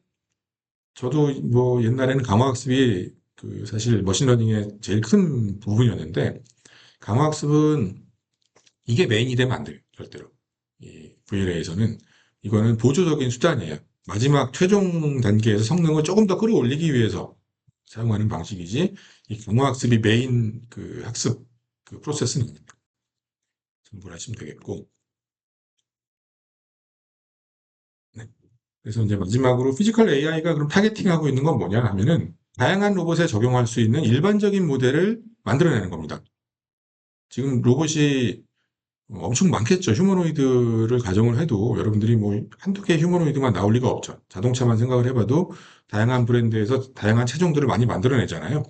저도 뭐 옛날에는 강화학습이 그 사실 머신러닝의 제일 큰 부분이었는데 강화학습은 이게 메인이 되면 안 돼요. 절대로. 이 VLA에서는 이거는 보조적인 수단이에요. 마지막 최종 단계에서 성능을 조금 더 끌어올리기 위해서 사용하는 방식이지 이 강화학습이 메인 그 학습 그 프로세스는 아닙니다. 참고를 하시면 되겠고. 네. 그래서 이제 마지막으로 피지컬 AI가 그럼 타겟팅하고 있는 건 뭐냐 하면은 다양한 로봇에 적용할 수 있는 일반적인 모델을 만들어내는 겁니다. 지금 로봇이 엄청 많겠죠. 휴머노이드를 가정을 해도 여러분들이 뭐 한두 개의 휴머노이드만 나올 리가 없죠. 자동차만 생각을 해봐도 다양한 브랜드에서 다양한 차종들을 많이 만들어내잖아요.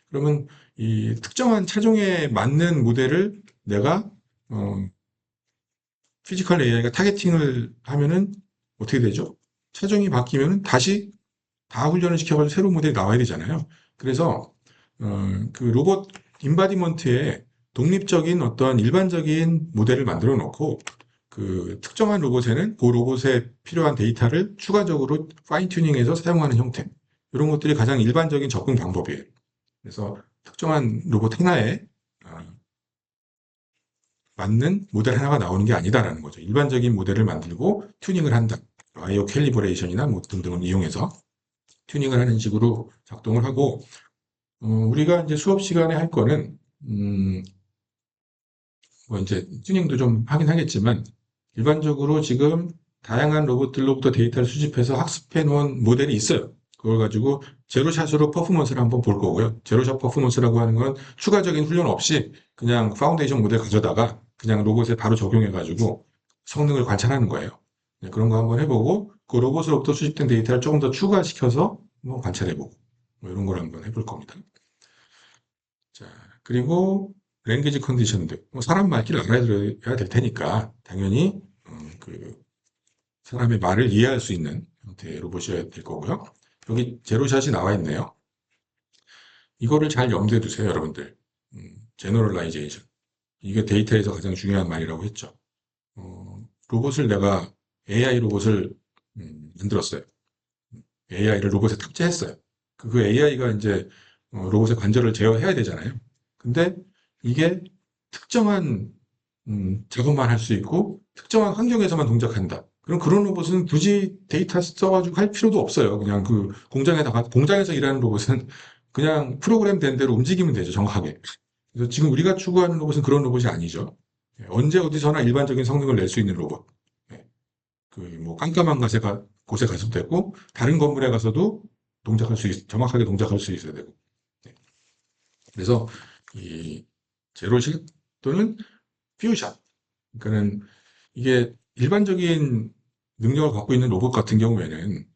그러면 이 특정한 차종에 맞는 모델을 내가 피지컬 AI가 타겟팅을 하면은 어떻게 되죠? 차종이 바뀌면 다시 다 훈련을 시켜가지고 새로운 모델이 나와야 되잖아요. 그래서 그 로봇 인바디먼트에 독립적인 어떤 일반적인 모델을 만들어 놓고 그 특정한 로봇에는 그 로봇에 필요한 데이터를 추가적으로 파인 튜닝해서 사용하는 형태. 이런 것들이 가장 일반적인 접근 방법이에요. 그래서 특정한 로봇 하나에 어, 맞는 모델 하나가 나오는 게 아니다라는 거죠. 일반적인 모델을 만들고 튜닝을 한다. 아이오 캘리브레이션이나 뭐 등등을 이용해서 튜닝을 하는 식으로 작동을 하고 우리가 이제 수업 시간에 할 거는 뭐 이제 튜닝도 좀 하긴 하겠지만 일반적으로 지금 다양한 로봇들로부터 데이터를 수집해서 학습해 놓은 모델이 있어요. 그걸 가지고 제로샷으로 퍼포먼스를 한번 볼 거고요. 제로샷 퍼포먼스라고 하는 건 추가적인 훈련 없이 그냥 파운데이션 모델 가져다가 그냥 로봇에 바로 적용해 가지고 성능을 관찰하는 거예요. 네, 그런 거 한번 해보고 그 로봇으로부터 수집된 데이터를 조금 더 추가시켜서 한번 관찰해보고 뭐 이런 걸 한번 해볼 겁니다. 자, 그리고 랭귀지 컨디션드. 뭐 사람 말귀를 알아들어야 될 테니까 당연히 그 사람의 말을 이해할 수 있는 형태의 로봇이어야 될 거고요. 여기 제로샷이 나와 있네요. 이거를 잘 염두에 두세요, 여러분들. 제너럴라이제이션. 이게 데이터에서 가장 중요한 말이라고 했죠. 로봇을 내가 AI 로봇을 만들었어요. AI를 로봇에 탑재했어요. 그 AI가 이제 로봇의 관절을 제어해야 되잖아요. 근데 이게 특정한 작업만 할 수 있고 특정한 환경에서만 동작한다. 그럼 그런 로봇은 굳이 데이터 써가지고 할 필요도 없어요. 그냥 그 공장에다가 공장에서 일하는 로봇은 그냥 프로그램 된 대로 움직이면 되죠, 정확하게. 그래서 지금 우리가 추구하는 로봇은 그런 로봇이 아니죠. 예, 언제 어디서나 일반적인 성능을 낼 수 있는 로봇. 예, 그뭐 깜깜한 곳에 가서도 되고 다른 건물에 가서도 정확하게 동작할 수 있어야 되고. 예, 그래서 이 제로식 또는 퓨전. 그러니까는 이게 일반적인 능력을 갖고 있는 로봇 같은 경우에는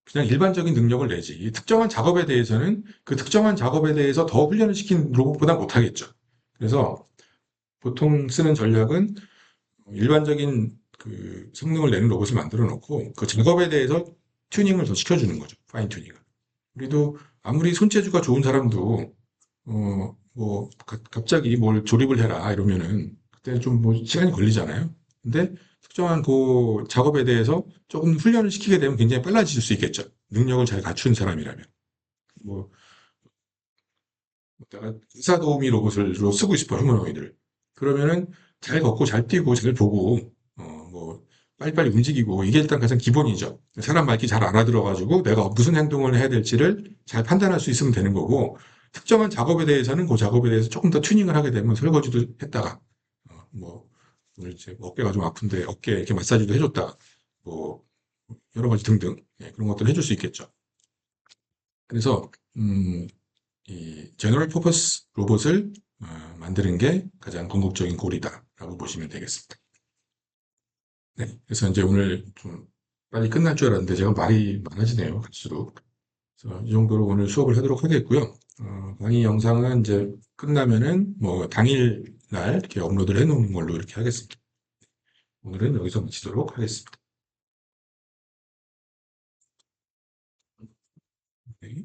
그냥 일반적인 능력을 내지 특정한 작업에 대해서는 그 특정한 작업에 대해서 더 훈련을 시킨 로봇보다 못하겠죠. 그래서 보통 쓰는 전략은 일반적인 그 성능을 내는 로봇을 만들어 놓고 그 작업에 대해서 튜닝을 더 시켜주는 거죠. 파인 튜닝을. 우리도 아무리 손재주가 좋은 사람도 뭐 갑자기 뭘 조립을 해라 이러면은 그때 좀 뭐 시간이 걸리잖아요. 근데 특정한 그 작업에 대해서 조금 훈련을 시키게 되면 굉장히 빨라질 수 있겠죠. 능력을 잘 갖춘 사람이라면. 뭐 내가 의사 도우미 로봇을 주로 쓰고 싶어 휴머노이드를. 그러면은 잘 걷고 잘 뛰고 잘 보고 뭐 빨리빨리 움직이고 이게 일단 가장 기본이죠. 사람 말귀 잘 알아들어가지고 내가 무슨 행동을 해야 될지를 잘 판단할 수 있으면 되는 거고 특정한 작업에 대해서는 그 작업에 대해서 조금 더 튜닝을 하게 되면 설거지도 했다가 뭐 오늘 이제 어깨가 좀 아픈데 어깨 이렇게 마사지도 해줬다. 뭐 여러 가지 등등 그런 것들을 해줄 수 있겠죠. 그래서 이 제너럴 퍼포스 로봇을 만드는 게 가장 궁극적인 골이다라고 보시면 되겠습니다. 네, 그래서 이제 오늘 좀 빨리 끝날 줄 알았는데 제가 말이 많아지네요, 갈수록. 그래서 이 정도로 오늘 수업을 하도록 하겠고요. 강의 영상은 이제 끝나면은 뭐 당일 날 이렇게 업로드를 해놓은 걸로 이렇게 하겠습니다. 오늘은 여기서 마치도록 하겠습니다. 네.